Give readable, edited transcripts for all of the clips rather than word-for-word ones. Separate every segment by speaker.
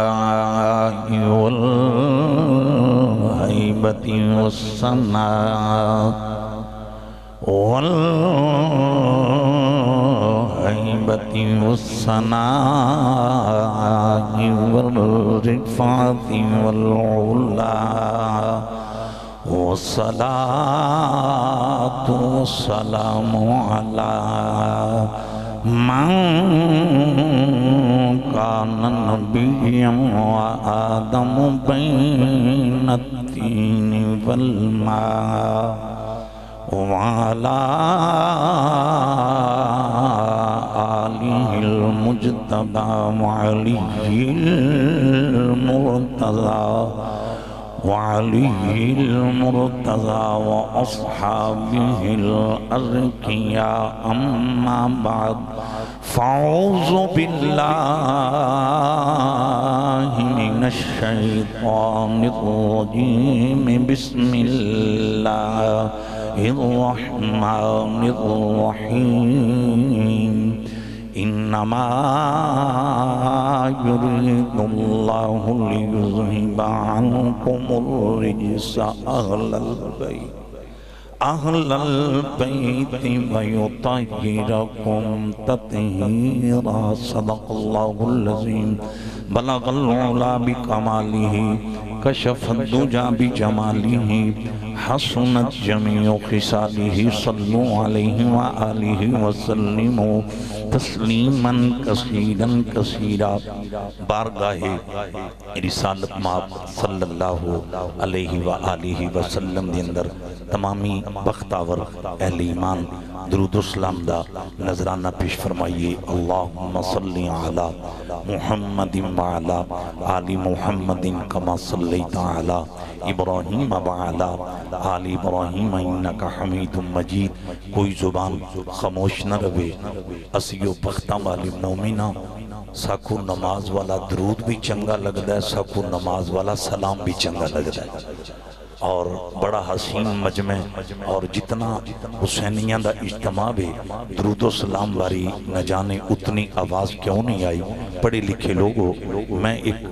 Speaker 1: العلاء والهيبة والثناء والهيبة والثناء والرفعة والعلا والصلاة والسلام على من كان نبيا وآدم بين الطين والماء وعلى آله المجتبى وعليه المرتضى وأصحابه الأزكياء أما بعد فأعوذ بالله من الشيطان الرجيم بسم الله الرحمن الرحيم إنما يريد الله ليذهب عنكم الرجس أهل البيت ويطهركم تطهيرا صدق الله العظيم بلغ العلا بكماله كشف الدجى بجماله حسنت جميع خصاله صلوا عليه وآله وسلموا تسلیما کثیرا کثیرا بارگاہ رسالت مآب صلی اللہ علیہ وآلہ وسلم دے اندر تمامی بختاور اہل ایمان درود و سلام دا نظرانہ پیش فرمائیے اللہم صلی علی محمد وعلی آل محمد کما صلیت علی ابراہیم وعلی آل ابراہیم انکا حمید مجید کوئی زبان خاموش نہ روے اسیو بختہ والی مومنہ ساکو نماز والا درود بھی چنگا لگتا ہے ساکو نماز والا سلام بھی چنگا لگتا ہے اور بڑا حسین مجمع اور جتنا حسینیاں دا اجتماع بھی درود و سلام باری نہ جانے اتنی آواز کیوں نہیں آئی پڑھے لکھے لوگوں میں ایک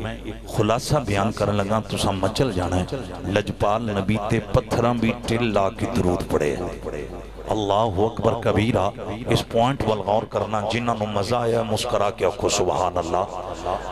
Speaker 1: خلاصہ بیان کرنے لگا تو سا مچل جانا ہے لجپال نبی تے پتھراں بھی ٹل لا کی درود پڑھے اللہ اکبر کبیرہ اس پوائنٹ والغور کرنا جنہاں نو مزہ آیا مسکرا کے اکھو سبحان اللہ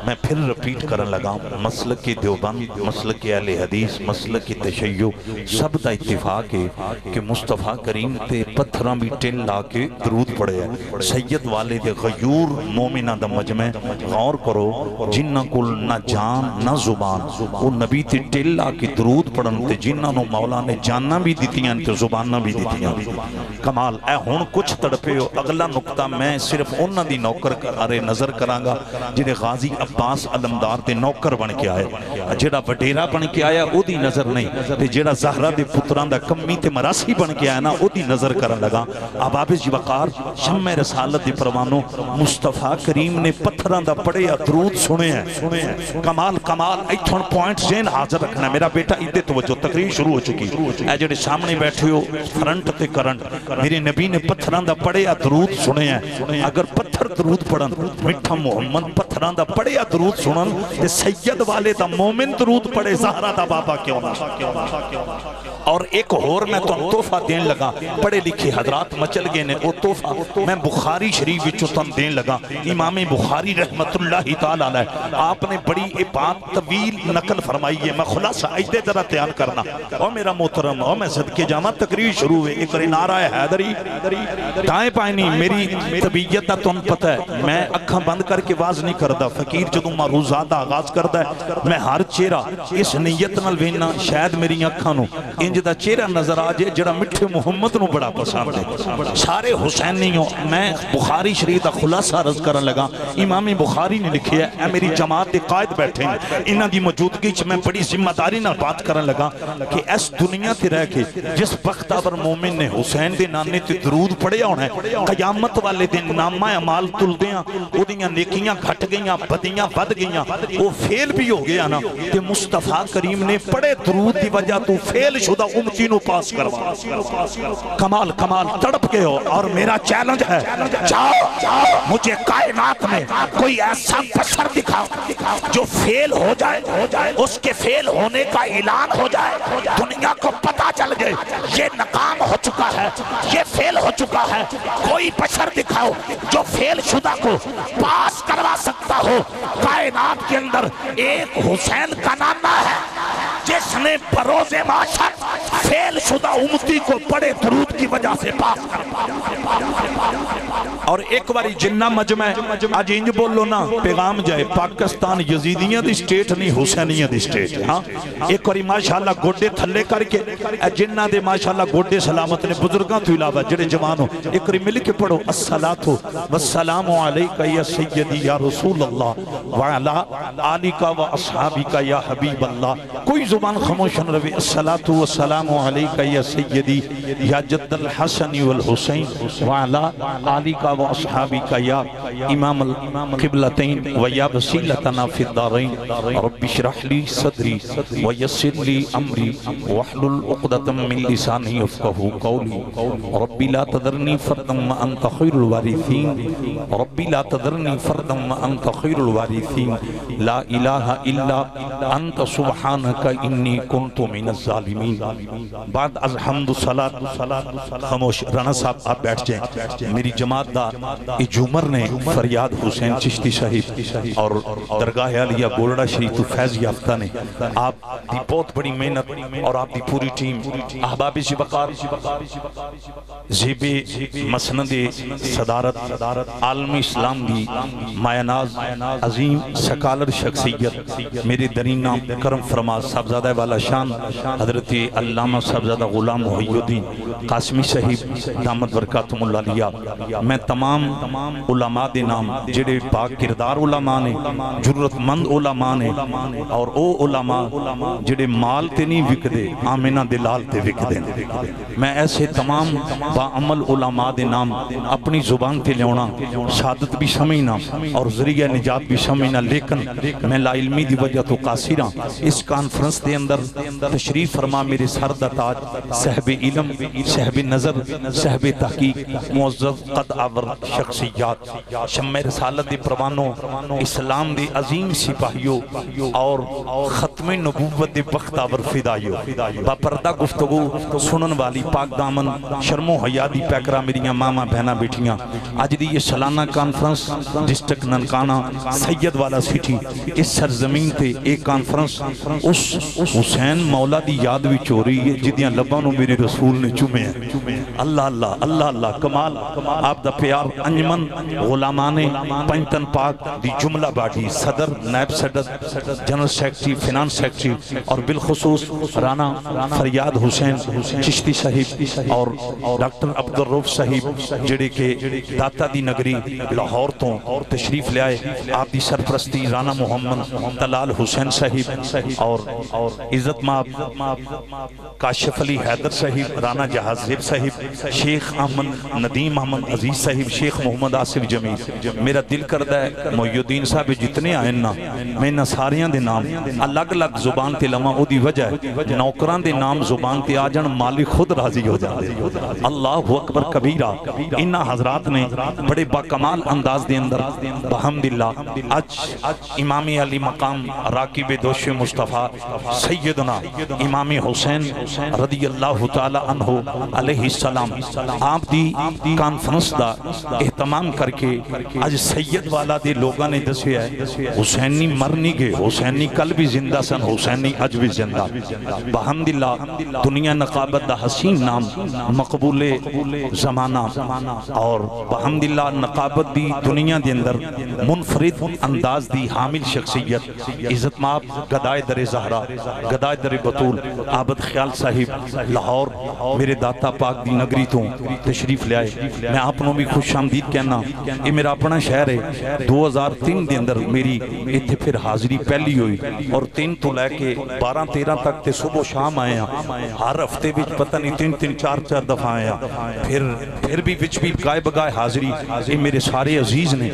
Speaker 1: میں پھر رپیٹ کرنے لگا مسلک دیوبند مسلک اہل حدیث مسلک تشیع سب دا اتفاق ہے کہ مصطفیٰ کریم تے پتھراں بھی ٹل لا کے درود پڑے ہیں سید والد غیور مومنہ دا مجمع غور کرو جنہاں کل نہ جان نہ زبان وہ نبی تے ٹل لا کے درود پڑھن تے جنہاں نو مولا نے جاننا بھی دیتیاں تے زباننا بھی دیتیاں کمال اے ہون کچھ تڑپے ہو اگلا نکتہ میں صرف انہاں دی نوکر کرے نظر کرانگا جنہیں غازی عباس علمدار دے نوکر بن کے آئے جڑا وڈیرہ بن کے آیا او دی نظر نہیں تے جڑا زہرہ دے پتران دا کمی تے مراسی بن کے آیا نا او دی نظر کرن لگا عبابس جی وقار شمع رسالت دی پروانوں مصطفیٰ کریم نے پتھران دا پڑے درود سنے ہیں کمال کمال ایتھون پوائنٹ زین حاضر رکھنا ہے میرا بیٹا ایدے توجہ تقریر شروع ہو چکی اے جڑے سامنے بیٹھے ہو فرنٹ تے کرنٹ میرے نبی نے پتھران دا پڑے درود سنے ہیں اگر پتھر درود پڑھن مٹھا محمد پتھران دا پڑے درود سنن تے سید والے دا مومن درود پڑے زہرہ دا بابا کیوں نہ اور ایک اور میں تو تحفہ دین لگا پڑھے لکھے حضرات مچل گئے نے وہ تحفہ میں بخاری شریف وچوں تن دین لگا امام بخاری رحمت اللہ تعالیٰ علیہ آپ نے بڑی بات طویل نقل فرمائی ہے میں خلاصہ ایدے ذرا تیان کرنا اور میرا محترم اور میں صدقے جامع تقریر شروع ہوئے ایک نعرہ حیدری دائیں پائنی میری طبیعت دا تن پتہ ہے میں اکھاں بند کر کے واز نہیں کردہ فقیر جدوں معروضات آغاز کردہ ہے میں ہر چہرہ اس نیت نال وینا شاید میری اکھاں نو انج دا چہرہ نظر آجے جڑا مٹھے محمد نو بڑا پسند ہے سارے حسینیوں میں بخاری شریف دا خلاصہ عرض کرن لگا امام بخاری نے لکھیا ہے اے میری جماعت دے قائد بیٹھے ہیں انہاں دی موجودگی چ میں بڑی ذمہ داری نال بات کرن لگا کہ اس دنیا تے رہ کے جس بختور مومن نے حسین دے نانے تے درود پڑھیا ہونا ہے قیامت والے دن نامہ اعمال تل دیاں او دیاں نیکیاں گھٹ گئیاں بدیاں ود گئیاں وہ فیل بھی ہو گیا نا کہ مصطفیٰ کریم نے پڑے درود دی وجہ تو فیل شدہ امتی نو پاس کروا کمال کمال تڑپ گئے ہو اور میرا چیلنج ہے جاؤ مجھے کائنات میں کوئی ایسا بشر دکھاؤ جو فیل ہو جائے اس کے فیل ہونے کا اعلان ہو جائے دنیا کو پتا چل جائے یہ ناکام ہو چکا ہے یہ فیل ہو چکا ہے کوئی بشر دکھاؤ جو فیل شدہ کو پاس کروا سکتا ہو کائنات کے اندر ایک حسین کا نانا ہے جس نے بروز معاشر فیل شدہ امتی کو بڑے درود کی وجہ سے پاس کروا اور ایک باری جنہ مجمع آج انج بولو نا پیغام جائے پاکستان یزیدیاں دی سٹیٹ نہیں حسینیاں دی سٹیٹ ہاں ایک باری ماشاءاللہ گوڑے تھلے کر کے جنہ دے ماشاءاللہ گوڑے سلامت نے بزرگاں تو علاوہ جڑے جوان ہو ایک باری مل کے پڑھو الصلاۃ والسلام علیکہ یا سیدی یا رسول اللہ وعلا آلکہ و اصحابکہ یا حبیب اللہ کوئی زبان خاموش نہ رہے الصلاۃ والسلام علیکہ یا سیدی یا جد الحسن والحسین وعلا آلکہ و اصحابکہ یا امام القبلتین و یا وسیلتنا فی الدارین رب اشرح لی صدری ویسر لی امری واحلل عقدۃ من لسانی یفقہوا قولی ربی لا تذرنی فردا وانت خیر الوارثین ربی لا تذرنی فردا وانت خیر الوارثین لا الہ الا انت سبحانک انی کنت من الظالمین بعد از حمد صلاۃ خاموش رانا صاحب آپ بیٹھ جائیں میری جماعت دا جمر نے فریاد حسین چشتی صاحب اور درگاہ علیہ گولڑا شریف تو فیض یافتہ نے آپ دی بہت بڑی محنت اور آپ دی پوری ٹیم احباب شبکار زیب مسند صدارت عالم اسلام دی مایاناز عظیم سکالر شخصیت میرے درینہ کرم فرما صاحبزادہ والا شان حضرت علامہ صاحبزادہ غلام محی الدین قاسمی صاحب دامت برکاتم اللہ علیہ میں تمام علماء دے نام جڑے پاک کردار علماء نے جرت مند علماء نے اور او علماء جڑے مال تے نہیں وک دے آمینہ دلال تے وک دے میں ایسے تمام با عمل علماء دے نام اپنی زبان تے لیونا شہادت بھی سمجھنا اور ذریعہ نجات بھی سمجھنا لیکن میں لا علمی دی وجہ تو قاصرہ اس کانفرنس دے اندر تشریف فرما میرے سردہ تاج صاحب علم صاحب نظر صاحب تحقیق معزز قد آور شخصیات شمع رسالت دی پروانوں اسلام دی عظیم سپاہیوں اور ختم نبوت دی بخت آور فدائیوں با پردہ گفتگو سنن والی پاک دامن شرم و حیا دی پیکرہ میریاں ماما بہنہ بیٹھیاں آج دی یہ سالانہ کانفرنس ڈسٹرکٹ ننکانہ سید والا سٹی اس سرزمین تے ایک کانفرنس اس حسین مولا دی یاد بھی چوری ہے جدیاں لبانوں میرے رسول نے چومے ہیں اللہ اللہ اللہ اللہ کمال آپ دا پیار انجمن غلامان پنجتن پاک دی جملہ باڈی صدر نائب صدر جنرل سیکٹری فینانس سیکٹری اور بالخصوص رانا فریاد حسین چشتی صاحب اور ڈاکٹر عبدالروف صاحب جڑے کے داتا دی نگری لاہور تو تشریف لے آئے آپ دی سرپرستی رانا محمد طلال حسین صاحب اور عزت ماب کاشف علی حیدر صاحب رانا جہاز زیب صاحب شیخ احمد ندیم احمد عزیز صاحب شیخ محمد آصف جمیل میرا دل کردہ ہے محی الدین صاحب جتنے آئیں نا میں نہ ساریاں دے نام الگ الگ زبان تے لما او دی وجہ ہے نوکران دے نام زبان تے آجن مالک خود راضی ہو جاتے اللہ اکبر کبیرہ انہا حضرات نے بڑے باکمال انداز دے اندر بحمداللہ آج امام علی مقام راکب دوش مصطفیٰ سیدنا امام حسین رضی اللہ تعالی عنہ علیہ السلام آپ دی کانفرنس دا اہتمام کر کے آج سید والا دے لوگاں نے دسیا ہے حسینی مر نہیں گئے حسینی کل بھی زندہ سن حسینی اج بھی زندہ بحمداللہ دنیا نقابت دا حسین نام مقبول زمانہ اور بحمداللہ نقابت دی دنیا دے اندر منفرد انداز دی حامل شخصیت عزت ماب گدائے در زہرہ گدائے در بطول عابد خیال صاحب لاہور میرے داتا پاک دی نگری تو تشریف لے آئے میں آپ نے بھی خوش آمدید کہنا. یہ میرا اپنا شہر ہے. 2003 دے اندر میری ایتھے پھر حاضری پہلی ہوئی اور 3 تو لے کے 12-13 تک تے صبح و شام آئے ہیں. ہر ہفتے بھی پتہ نہیں 3-3 4-4 دفعہ آئے ہیں. پھر بھی وچ بھی گائے بگائے حاضری. یہ میرے سارے عزیز نے.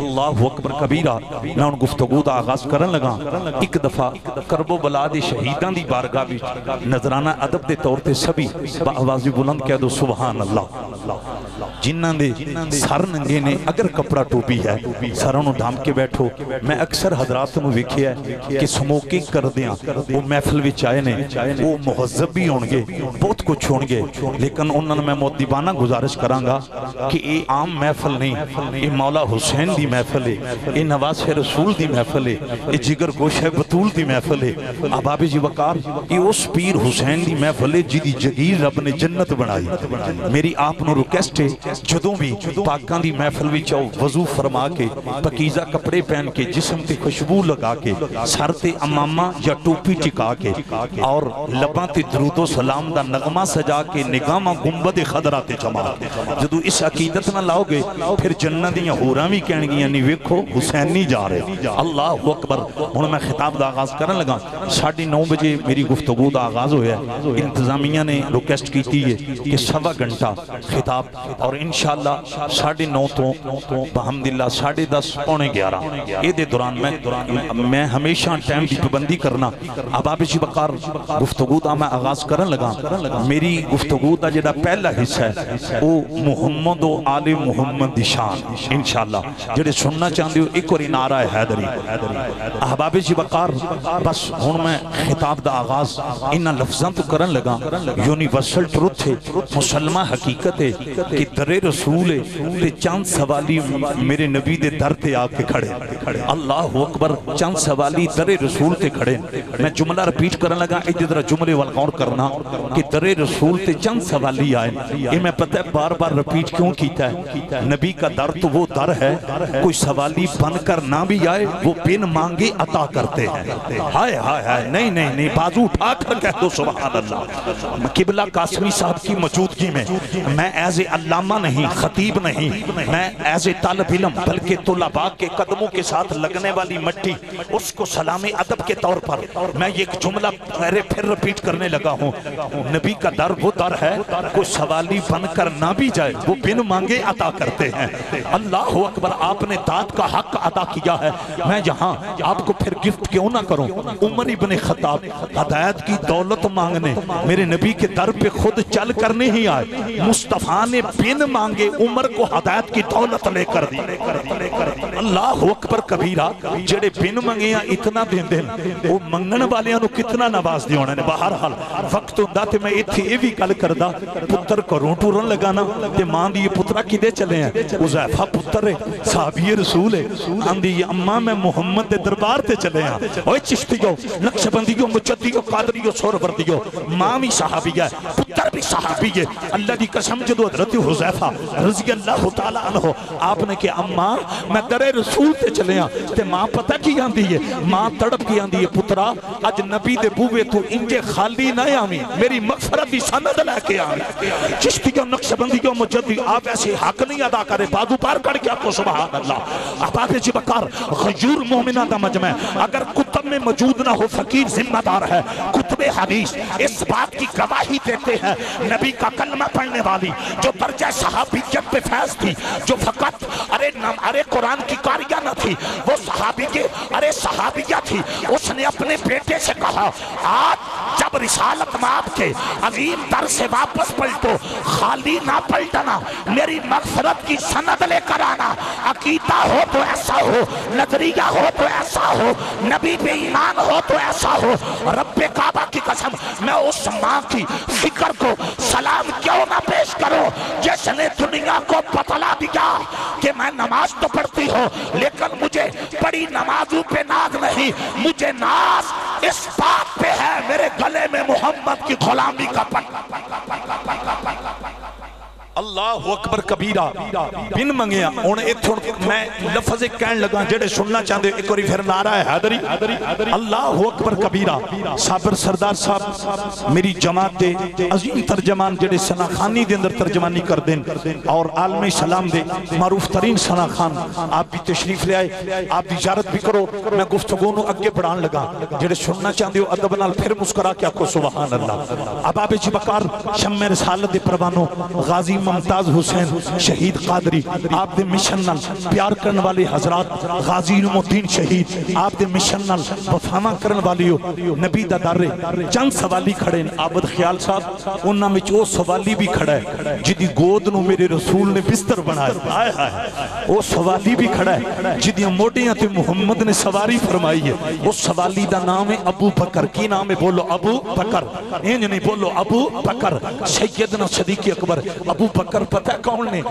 Speaker 1: اللہ اکبر کبیرہ. میں ان گفتگو دا آغاز کرن لگا. ایک دفعہ کرب و بلا دے شہیدان دی بارگاہ بھی نظرانہ ادب دے طور تے سبھی آواز بلند کہہ دو سبحان اللہ. جنہاں دے سر ننگے نے اگر کپڑا ٹوپی ہے سروں نو ڈھام کے بیٹھو. میں اکثر حضرات نو ویکھیا ہے کہ سموکنگ کر دیاں وہ محفل وچ آئے نے. وہ مہذب بھی ہون گے بہت کچھ ہون گے لیکن انہاں نے میں مؤدبانہ گزارش کراں گا کہ یہ عام محفل نہیں. یہ مولا حسین دی محفل ہے. یہ نواز رسول دی محفل ہے. یہ جگر گوشہ بطول دی محفل ہے. احباب جی وقار یہ اس پیر حسین دی محفل ہے جدی جگیر رب نے جنت بنائی. میری آپ نو ریکویسٹ ہے جدوں بھی پاکاں دی محفل وچ آؤ وضو فرما کے پاکیزہ کپڑے پہن کے جسم تے خوشبو لگا کے سر تے امامہ یا ٹوپی ٹکا کے اور لباں تے درود و سلام دا نغمہ سجا کے نگاہاں گنبد خضرا تے جما کے جدو اس عقیدت نہ لاؤ گے پھر جنت دیاں ہوراں وی کہن گیاں نہیں ویکھو حسین نہیں جا رہے. اللہ اکبر. ہن میں خطاب دا آغاز کرن لگا. 9:30 بجے میری گفتگو دا آغاز ہویا ہے. انتظامیہ نے ریکویسٹ کیتی ہے کہ 1.25 گھنٹہ خطاب اور انشاءاللہ 9:30 تو بحمداللہ 10:30 پونے 11 یہ دے دوران میں ہمیشہ ٹائم کی پابندی کرنا. احباب جی وقار گفتگو دا میں آغاز کرن لگا. میری گفتگو دا جڑا پہلا حصہ ہے وہ محمد و آل محمد دی شان انشاءاللہ. جڑے سننا چاہتے ہو ایک اور نعرہ حیدری. احباب جی وقار بس ہن میں خطاب دا آغاز انہاں لفظاں تو کرن لگا. یونیورسل ٹروتھ ہے مسلمہ حقیقت ہے کہ در رسول ہے چند سوالی میرے نبی دے در تے آ کے کھڑے. اللہ اکبر. چند سوالی در رسول تے کھڑے. میں جملہ ریپیٹ کرن لگا. ایک ذرا جملے وال غور کرنا کہ در رسول تے چند سوالی آئے. یہ میں پتہ ہے بار بار ریپیٹ کیوں کیتا ہے. نبی کا در تو وہ در ہے کوئی سوالی بن کر نہ بھی آئے وہ بن مانگے عطا کرتے ہیں. ہائے ہائے ہائے. نہیں بازو اٹھا کر کہہ دو سبحان اللہ. قبلہ قاسمی صاحب کی موجودگی میں ایز علامہ نہیں خطیب نہیں میں ایز طالب علم بلکہ طلباء کے قدموں کے ساتھ لگنے والی مٹی اس کو سلام ادب کے طور پر میں ایک جملہ پھر ریپیٹ کرنے لگا ہوں. نبی کا در وہ در ہے کوئی سوالی بن کر نہ بھی جائے وہ بن مانگے عطا کرتے ہیں. اللہ اکبر. آپ نے داد کا حق ادا کیا ہے. میں یہاں آپ کو پھر گفٹ کیوں نہ کروں. عمر ابن خطاب ہدایت کی دولت مانگنے میرے نبی کے در پہ خود چل کر نہیں آئے. مصطفیٰ نے بن مانگے عمر کو ہدایت کی دولت لے کر دی. اللہ اکبر کبیرہ. جڑے بن منگیاں اتنا دین دین وہ منگن والیاں نو کتنا نواز دی ہونے. بہرحال وقت ہوندا تے میں ایتھے یہ بھی گل کردا. پتر کروں ٹورن لگانا تے ماں دی یہ پترا کدے چلے ہیں. حذیفہ پتر ہے صحابی رسول ہے. آندی اماں میں محمد دے دربار تے چلے ہیں. اوے چشتیو نقشبندیو مجدیو قادریو سہروردیو. ماں بھی صحابی ہے پتر بھی صحابی ہے. اللہ دی قسم جدو حضرت حذیفہ رضی اللہ تعالیٰ عنہ آپ نے کہ اماں میں در رسول تے چلے ہاں تے ماں پتہ کی آندی ہے. ماں تڑپ کی آندی ہے پترا اج نبی دے بوے تو انجے خالی نہ آمی میری مغفرت دی سند لے کے آمی. چشتیوں نقشبندیوں مجدی آپ ایسے حق نہیں ادا کرے. بازو پار کر کے آپ کو سبحان اللہ. احباب جی وقار غیور مومنہ دا مجمع اگر کتب میں موجود نہ ہو فقیر ذمہ دار ہے. کتب حدیث اس بات کی گواہی دیتے ہیں نبی کا کلمہ پڑھنے والی جو درجہ صحابیت پہ فیض تھی جو فقط ارے قرآن کی قاریہ نہ تھی وہ صحابیہ تھی. اس نے اپنے بیٹے سے کہا آج جب رسالت مآب کے عظیم در سے واپس پلٹو خالی نہ پلٹنا میری مغفرت کی سند لے کر آنا. عقیدہ ہو تو ایسا ہو نظریہ ہو تو ایسا ہو نبی پہ ایمان ہو تو ایسا ہو. رب کعبہ کی قسم میں اس ماں کی فکر کو سلام کیوں نہ پیش کرو جس نے دنیا کو بتلا دیا کہ میں نماز تو پڑھتی ہوں لیکن مجھے بڑی نمازوں پہ ناز نہیں. مجھے ناز اس بات پہ ہے میرے گلے میں محمد کی غلامی کا پن. اللہ اکبر کبیرہ بن منگیا ہن ایتھوں میں لفظ کہن لگا جڑے سننا چاہندے ایک واری پھر نعرہ ہے حیدری اللہ اکبر کبیرہ صابر سردار صاحب میری جماعت دے عظیم ترجمان جڑے ثنا خانی دے اندر ترجمانی کر دین اور عالم اسلام دے معروف ترین ثنا خان آپ بھی تشریف لے آئے آپ بھی زیارت بھی کرو میں گفتگو نو اگے بڑھان لگا جڑے سننا چاہندے ہو ادب نال پھر مسکرا کے کو سبحان اللہ اب آپ جی بکار شمع رسالت دے پروانو غازی ممتاز حسین شہید قادری آپ دے مشن نال پیار کرن والے حضرات غازی علم الدین شہید آپ دے مشن نال وفامہ کرن والی ہو نبی دا دارے چند سوالی کھڑے عابد خیال صاحب انہاں میں وہ سوالی بھی کھڑا ہے جدی گود نو میرے رسول نے بستر بنایا وہ سوالی بھی کھڑا ہے جدی موٹیاں تے محمد نے سواری فرمائی ہے وہ سوالی دا نام ہے ابو بکر کی نام ہے بولو ابو بکر اینج نہیں بولو ابو بکر سیدنا صدیق اکبر ابو بکر پتہ کون نے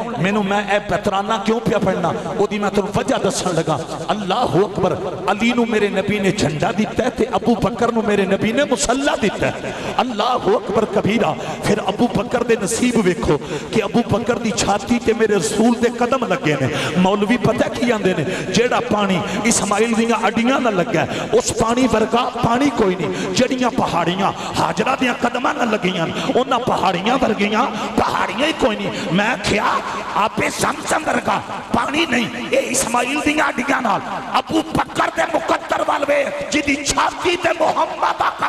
Speaker 1: میں اے پترانہ کیوں پیا پڑھنا او دی میں تو وجہ دسن لگا اللہ اکبر علی نو میرے نبی نے جھنڈا دیتا ہے تے ابو بکر نو میرے نبی نے مسلح دیتا ہے اللہ اکبر کبیرہ پھر ابو بکر دے نصیب ویکھو کہ ابو بکر دی چھاتی تے میرے رسول دے قدم لگے نے مولوی پتہ کی آندے نے جیڑا پانی اسماعیل دیاں اڈیاں نہ لگا ہے اس پانی ورگا پانی کوئی نہیں جڑیاں پہاڑیاں حاجرہ دیاں قدمہ نہ لگیاں انہاں پہاڑیاں ورگیاں پہاڑیاں ہی کوئی نہیں میں کیا آپ زمزم ورگا پانی نہیں اے اسماعیل دیاں اڈیاں نال ابو بکر دے مقدر والوے جدی چھاتی تے محمد آقا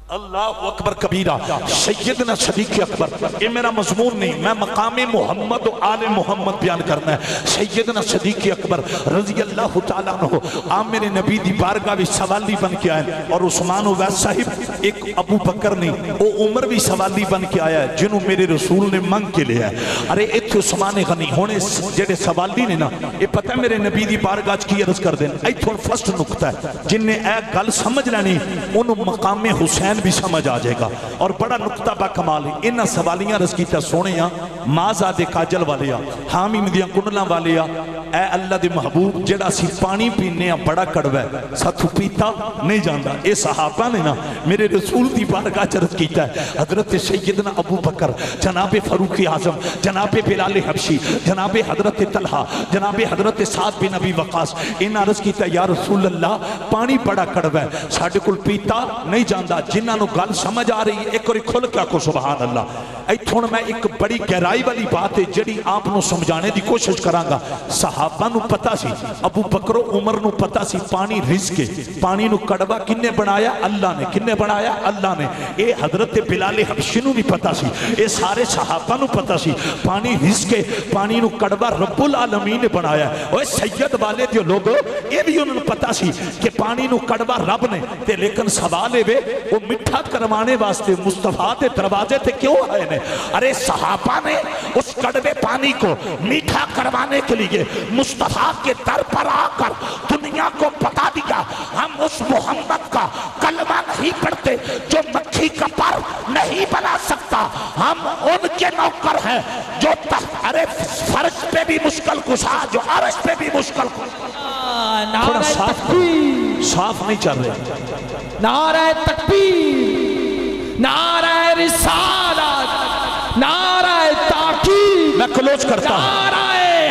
Speaker 1: اللہ اکبر کبیرہ سیدنا صدیق اکبر یہ میرا مضمون نہیں میں مقام محمد و آل محمد بیان کرنا ہے سیدنا صدیق اکبر رضی اللہ تعالیٰ عنہ آپ میرے نبی دی بارگاہ بھی سوالی بن کے آئے اور عثمان ویس صاحب ایک ابو بکر نہیں وہ عمر بھی سوالی بن کے آیا ہے جنہوں میرے رسول نے منگ کے لیا ہے ارے ایتھے عثمان غنی ہونے جڑے سوالی نے نا یہ پتہ میرے نبی دی بارگاہ کی عرض کر دیں ایتھے فرسٹ نکتہ ہے جن نے اے گل سمجھ لینی انہوں مقام حسین بھی سمجھ آ جائے گا اور بڑا نقطہ با کمال ہے انہاں سوالیاں رس کیتا سونیاں مازادے کاجل والیاں حامی مدیاں کنڈلاں والیاں اے اللہ دے محبوب جڑا سی پانی پینے بڑا کڑوے ساتھو پیتا نہیں جاندہ اے صحابہ نے نا میرے رسول دی بارگاہ چرت کیتا ہے حضرت سیدنا ابو بکر جناب فاروق اعظم جناب بلال حبشی جناب حضرت طلحہ جناب حضرت سعد بن ابی وقاص ان عرض کیتا یا رسول اللہ پانی بڑا کڑوے ساڑھے کل پیتا نہیں جاندہ جنہاں نو گل سمجھ آ رہی ہے ایک اور کھل کیا کو سبحان اللہ ایتھوں میں ایک بڑی گہرائی والی بات ہے جڑی آپ نو سمجھانے دی کوشش کرانگا صحابہ نو پتا سی ابو بکر و عمر نو پتا سی پانی رزق ہے پانی نو کڑوا کنے بنایا اللہ نے کنے بنایا اللہ نے اے حضرت بلال حبشی نو نہیں پتا سی اے سارے صحابہ نو پتا سی پانی رزق ہے پانی نو کڑوا رب العالمین نے بنایا اوے سید والے دیو لوگو اے بھی انہوں نے پتا سی کہ پانی نو کڑوا رب نے تے لیکن سوالے بے وہ مٹھا کروانے واسطے مصطفیٰ تے دروازے تے کیوں آئے نے ارے صحابہ نے اس کڑوے پانی کو میٹھا کروانے کے لیے مصطفیٰ کے در پر آ کر دنیا کو بتا دیا ہم اس محمد کا کلمہ نہیں پڑھتے جو مکھی کا پر نہیں بنا سکتا ہم ان کے نوکر ہیں جو ارے فرش پہ بھی مشکل کشا جو عرش پہ بھی مشکل کشا تھوڑا صاف نہیں چل رہے
Speaker 2: نعرہ تکبیر نعرہ رسالت نعرہ تاکید
Speaker 1: میں کلوز کرتا ہوں
Speaker 2: نعرہ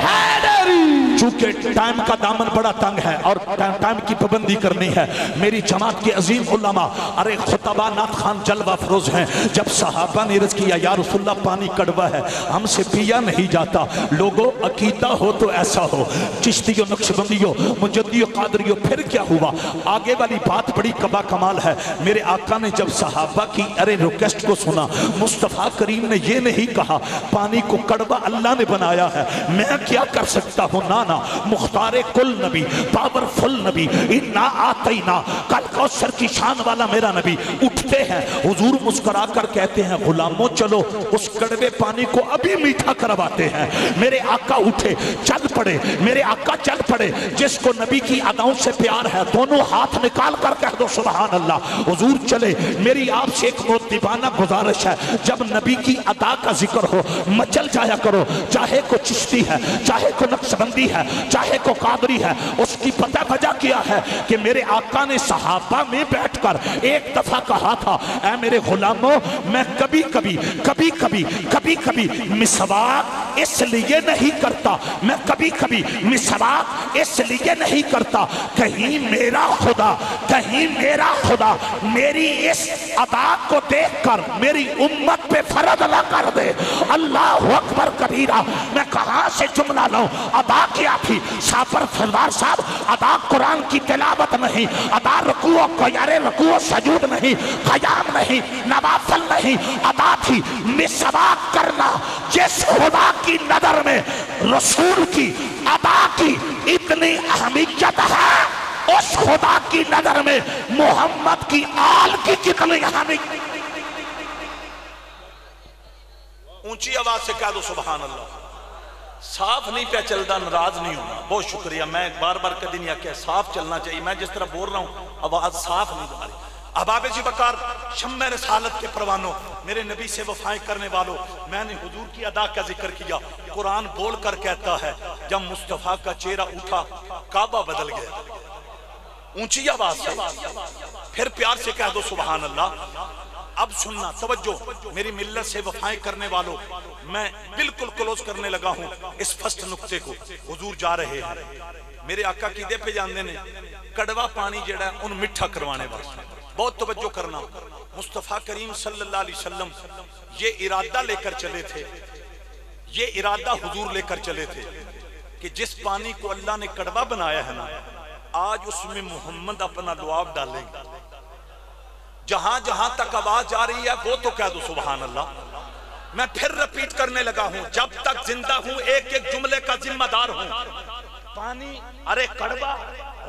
Speaker 2: حیدری
Speaker 1: چونکہ ٹائم کا دامن بڑا تنگ ہے اور ٹائم کی پابندی کرنی ہے میری جماعت کے عظیم علماء ارے خطبہ نعت خان جلوہ فروز ہیں جب صحابہ نے عرض کیا یا رسول اللہ پانی کڑوا ہے ہم سے پیا نہیں جاتا لوگوں عقیدہ ہو تو ایسا ہو چشتی و نقشبندی ہو مجدی و قادری ہو پھر کیا ہوا آگے والی بات بڑی کبا کمال ہے میرے آقا نے جب صحابہ کی ارے ریکویسٹ کو سنا مصطفیٰ کریم نے یہ نہیں کہا پانی کو کڑوا اللہ نے بنایا ہے میں کیا کر سکتا ہوں نانا مختار کل نبی پاورفل نبی انا آتینا کل کوثر کی شان والا میرا نبی اٹھتے ہیں حضور مسکرا کر کہتے ہیں غلاموں چلو اس کڑوے پانی کو ابھی میٹھا کرواتے ہیں میرے آقا اٹھے چل پڑے میرے آقا چل پڑے جس کو نبی کی اداؤں سے پیار ہے دونوں ہاتھ نکال کر کہہ دو سبحان اللہ حضور چلے میری آپ سے ایک مؤدبانہ گزارش ہے جب نبی کی ادا کا ذکر ہو مچل جایا کرو چاہے کو چشتی ہے چاہے کو نقشبندی ہے چاہے کو قادری ہے، اس کی پتہ وجہ کیا ہے کہ میرے آقا نے صحابہ میں بیٹھ کر ایک دفعہ کہا تھا، اے میرے غلاموں، میں کبھی کبھی مسواک اس لیے نہیں کرتا، میں کبھی مسواک اس لیے نہیں کرتا کہیں میرا خدا میری اس ادا کو دیکھ کر میری امت پہ فرض نہ کر دے۔ اللہ اکبر کبیرہ۔ میں کہاں سے جملہ لاؤں؟ ادا کیا تھی شاپر سردار صاحب؟ ادا قرآن کی تلاوت نہیں، ادا رکوع و سجود نہیں، قیام نہیں، نوافل نہیں، ادا تھی مسواک کرنا۔ جس خدا کی نظر میں رسول کی ادا کی اتنی اہمیت ہے، اس خدا کی نظر میں محمد کی آل کی کتنی اہمیت۔
Speaker 3: اونچی آواز سے کہہ دو سبحان اللہ۔ صاف نہیں پہ چلتا، ناراض نہیں ہونا، بہت شکریہ۔ میں بار بار کدی نہیں کہا صاف چلنا چاہیے، میں جس طرح بول رہا ہوں آواز صاف نہیں جا رہی۔ احباب جی بکار، شمع رسالت کے پروانوں، میرے نبی سے وفائیں کرنے والوں، میں نے حضور کی ادا کا ذکر کیا۔ قرآن بول کر کہتا ہے جب مصطفیٰ کا چہرہ اٹھا کعبہ بدل گیا۔ اونچی آواز سے پھر پیار سے کہہ دو سبحان اللہ۔ اب سننا، توجہ میری ملت سے وفائیں کرنے والوں، میں بالکل کلوز کرنے لگا ہوں اس فرسٹ نقطے کو۔ حضور جا رہے ہیں، میرے آقا قیدے پہ جاندے نے کڑوا پانی جڑا ہے ان مٹھا کروانے واسطے۔ بہت توجہ کرنا، مصطفیٰ کریم صلی اللہ علیہ وسلم یہ ارادہ لے کر چلے تھے، یہ ارادہ حضور لے کر چلے تھے کہ جس پانی کو اللہ نے کڑوا بنایا ہے نا، آج اس میں محمد اپنا لعاب ڈالیں گے۔ جہاں جہاں تک آواز جا رہی ہے وہ تو کہہ دو سبحان اللہ۔ میں پھر رپیٹ کرنے لگا ہوں، جب تک زندہ ہوں ایک ایک جملے کا ذمہ دار ہوں۔ پانی، ارے کڑوا،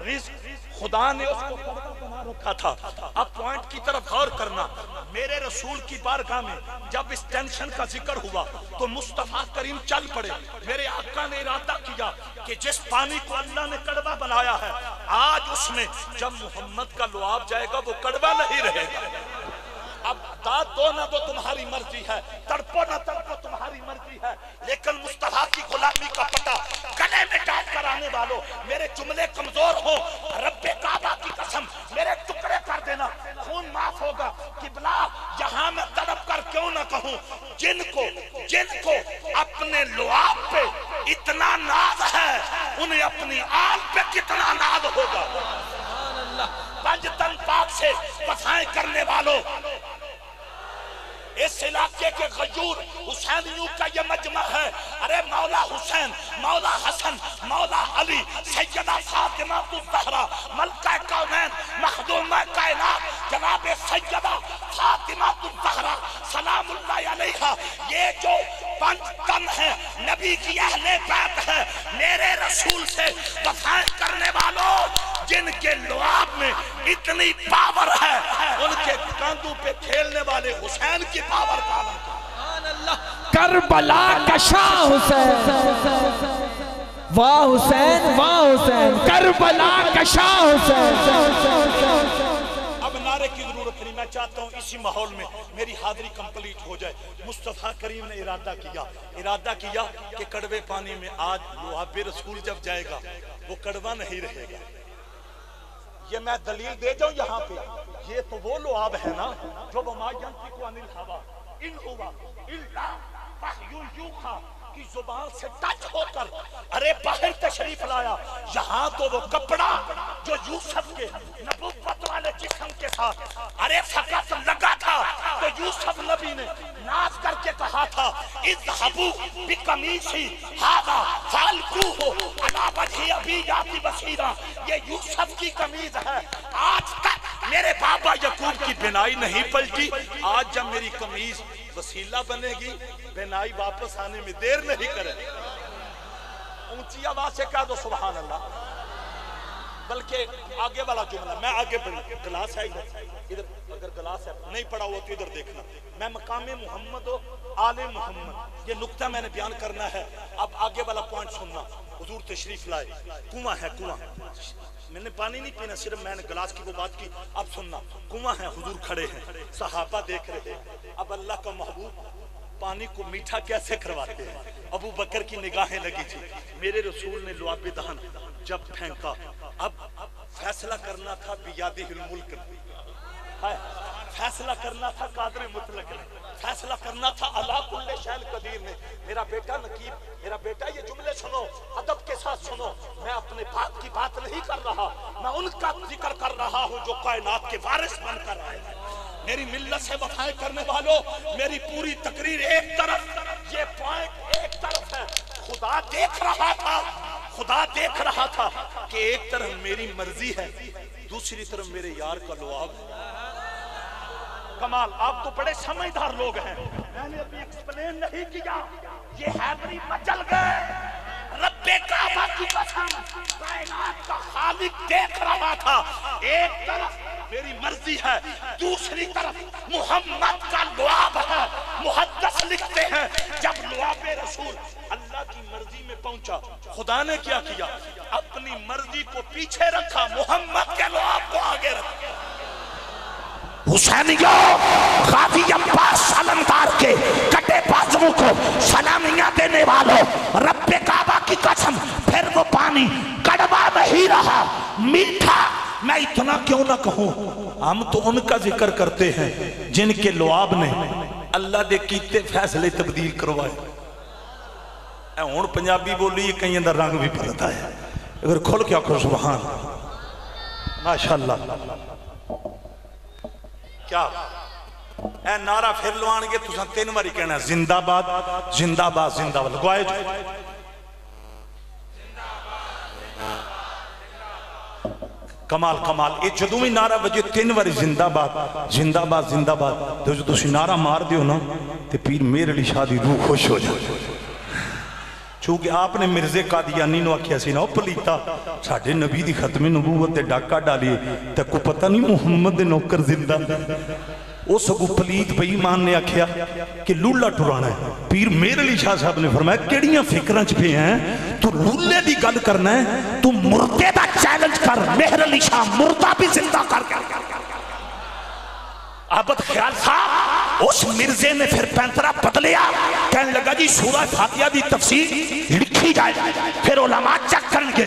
Speaker 3: رزق، خدا نے اس کو کڑوا بنا رکھا تھا۔ اب پوائنٹ کی طرف غور کرنا، میرے رسول کی بارگاہ میں جب اس ٹینشن کا ذکر ہوا تو مصطفیٰ کریم چل پڑے۔ میرے آقا نے ارادہ کیا کہ جس پانی کو اللہ نے کڑوا بنایا ہے، آج اس میں جب محمد کا لعاب جائے گا وہ کڑوا نہیں رہے گا۔ اب داد دو نہ دو تمہاری مرضی ہے، تڑپو نہ تڑپو تمہاری مرضی ہے، لیکن مصطفیٰ کی غلامی کا پتہ گلے میں ڈال کر آنے والوں، میرے جملے کمزور ہوں، رب کعبہ کی قسم میرے ٹکڑے کر دینا، خون معاف ہوگا۔ قبلہ یہاں میں تڑپ کر کیوں نہ کہوں، جن کو اپنے لعاب پہ اتنا ناز ہے انہیں اپنی آل پہ کتنا ناز ہوگا۔ پنج تن پاک سے وفائیں کرنے والوں، اس علاقے کے غیور حسینیوں کا یہ مجمع ہے۔ ارے مولا حسین، مولا حسن، مولا علی، سیدہ فاطمہ الزہرا، ملکہ کونین، مخدومہ کائنات، جناب سیدہ فاطمہ الزہرا سلام اللہ علیہا، یہ جو پنج تن ہیں نبی کی اہل بیت ہے، میرے رسول سے وفائیں کرنے والوں، جن کے لعاب میں اتنی پاور ہے، ان کے کاندھوں پہ کھیلنے والے حسین کی پاور کا
Speaker 2: کربلا کا شاہ حسین، واہ حسین واہ حسین، کربلا کا شاہ حسین۔
Speaker 3: اب نعرے کی ضرورت نہیں، میں چاہتا ہوں اسی ماحول میں میری حاضری کمپلیٹ ہو جائے۔ مصطفیٰ کریم نے ارادہ کیا کہ کڑوے پانی میں آج لعاب رسول جب جائے گا وہ کڑوا نہیں رہے گا۔ یہ میں دلیل دے جاؤں یہاں پہ، یہ تو وہ لعاب ہے نا جو وما ینطق عن الہویٰ ان ہوا الا وحی یوحیٰ کی زبان سے ٹچ ہو کر ارے باہر تشریف لایا۔ یہاں تو وہ کپڑا جو یوسف کے نبوت والے جسم کے ساتھ ارے فقط لگا تھا تو یوسف نبی نے ناز کر کے کہا تھا اذهبوا بقمیصی ھذا فالقوہ علی وجہ ابی بصیرا، یہ یوسف کی قمیض ہے۔ آج تک میرے بابا یعقوب کی بینائی نہیں پلٹی، آج جب میری قمیض وسیلہ بنے گی بینائی واپس آنے میں دیر نہیں کرے۔ اونچی آواز سے کہہ دو سبحان اللہ۔ بلکہ آگے والا جملہ میں آگے بڑھوں، گلاس ہے ادھر، اگر گلاس ہے نہیں پڑا ہوا تو ادھر دیکھنا، میں مقام محمد و آل محمد یہ نقطہ میں نے بیان کرنا ہے۔ اب آگے والا پوائنٹ سننا، حضور تشریف لائے، کنواں ہے، کنواں، میں نے پانی نہیں پینا، صرف میں نے گلاس کی وہ بات کی۔ اب سننا، کنواں ہے، حضور کھڑے ہیں، صحابہ دیکھ رہے ہیں۔ اب اللہ کا محبوب پانی کو میٹھا کیسے کرواتے ہیں؟ ابو بکر کی نگاہیں لگی تھی، میرے رسول نے لعاب دہن جب پھینکا، اب فیصلہ کرنا تھا بیادہ الملک، فیصلہ کرنا تھا قادر مطلق نے، فیصلہ کرنا تھا علی کل شیء قدیر نے۔ میرا بیٹا نقیب، میرا بیٹا یہ جملے سنو، ادب کے ساتھ سنو، میں اپنے باپ کی بات نہیں کر رہا، میں ان کا ذکر کر رہا ہوں جو کائنات کے وارث بن کر آئے ہیں۔ میری ملت سے وفائیں کرنے والوں، میری پوری تقریر ایک طرف، یہ پوائنٹ ایک طرف ہے۔ خدا دیکھ رہا تھا، خدا دیکھ رہا تھا کہ ایک طرف میری مرضی ہے، دوسری طرف میرے یار کا لعاب ہے۔ کمال، آپ تو بڑے سمجھدار لوگ ہیں، میں نے ابھی ایکسپلین نہیں کیا، یہ حیدری مچل گئے۔ رب کعبہ کی قسم، کائنات کا خالق دیکھ رہا تھا، ایک طرف میری مرضی ہے، دوسری طرف محمد کا لعاب ہے۔ محدث لکھتے ہیں جب لعاب رسول اللہ کی مرضی میں پہنچا، خدا نے کیا کیا؟ اپنی مرضی کو پیچھے رکھا، محمد کے لعاب کو آگے رکھا۔ حسینیوں، غازی عباس سالمدار کے کٹے بازو کو سلامیاں دینے والوں، رب کعبہ کی قسم، پھر وہ پانی کڑوا نہیں رہا، میٹھا۔ میں اتنا کیوں نہ کہوں، ہم تو ان کا ذکر کرتے ہیں جن کے لعاب نے اللہ دے کیتے فیصلے تبدیل کروائے۔ اے ہون پنجابی بولی کہیں اندر رنگ بھی پلتا ہے، اگر کھل کے آکھو سبحان ماشاءاللہ۔ کیا اے نعرہ پھر لوان گے تُساں 3 باری کہنا زندہ باد زندہ باد زندہ باد، لگوائے جو کمال کمال۔ یہ جدوں بھی نعرہ بجے 3 باری زندہ باد زندہ باد زندہ باد، تو جو تسی نعرہ مار دیو نا تے پیر میر علی شاہ دی روح خوش ہو جائے۔ چونکہ آپ نے مرزے قادیانی نو آکھیا سی نا، او پلیتا ساڑھے نبی دی ختم نبوت دے ڈاکہ ڈالیے تے کو پتہ نہیں محمد دے نوکر زندہ۔ او سگو پلیت بے ایمان نے آکھیا کہ لولا ٹرانا ہے۔ پیر میر علی شاہ صاحب نے فرمایا کیڑیاں فکرانچ پہ ہیں، تو لولے دی گل کرنا ہے، تو مردے دا چیلنج کر، مہر علی شاہ مردہ بھی زندہ کر۔ عابد خیال صاحب اس مرزے نے پھر پینترہ بدلیا، کہنے لگا جی سورہ فاتحہ دی تفسیر لکھی جائے، پھر علماء چیک کرنگے۔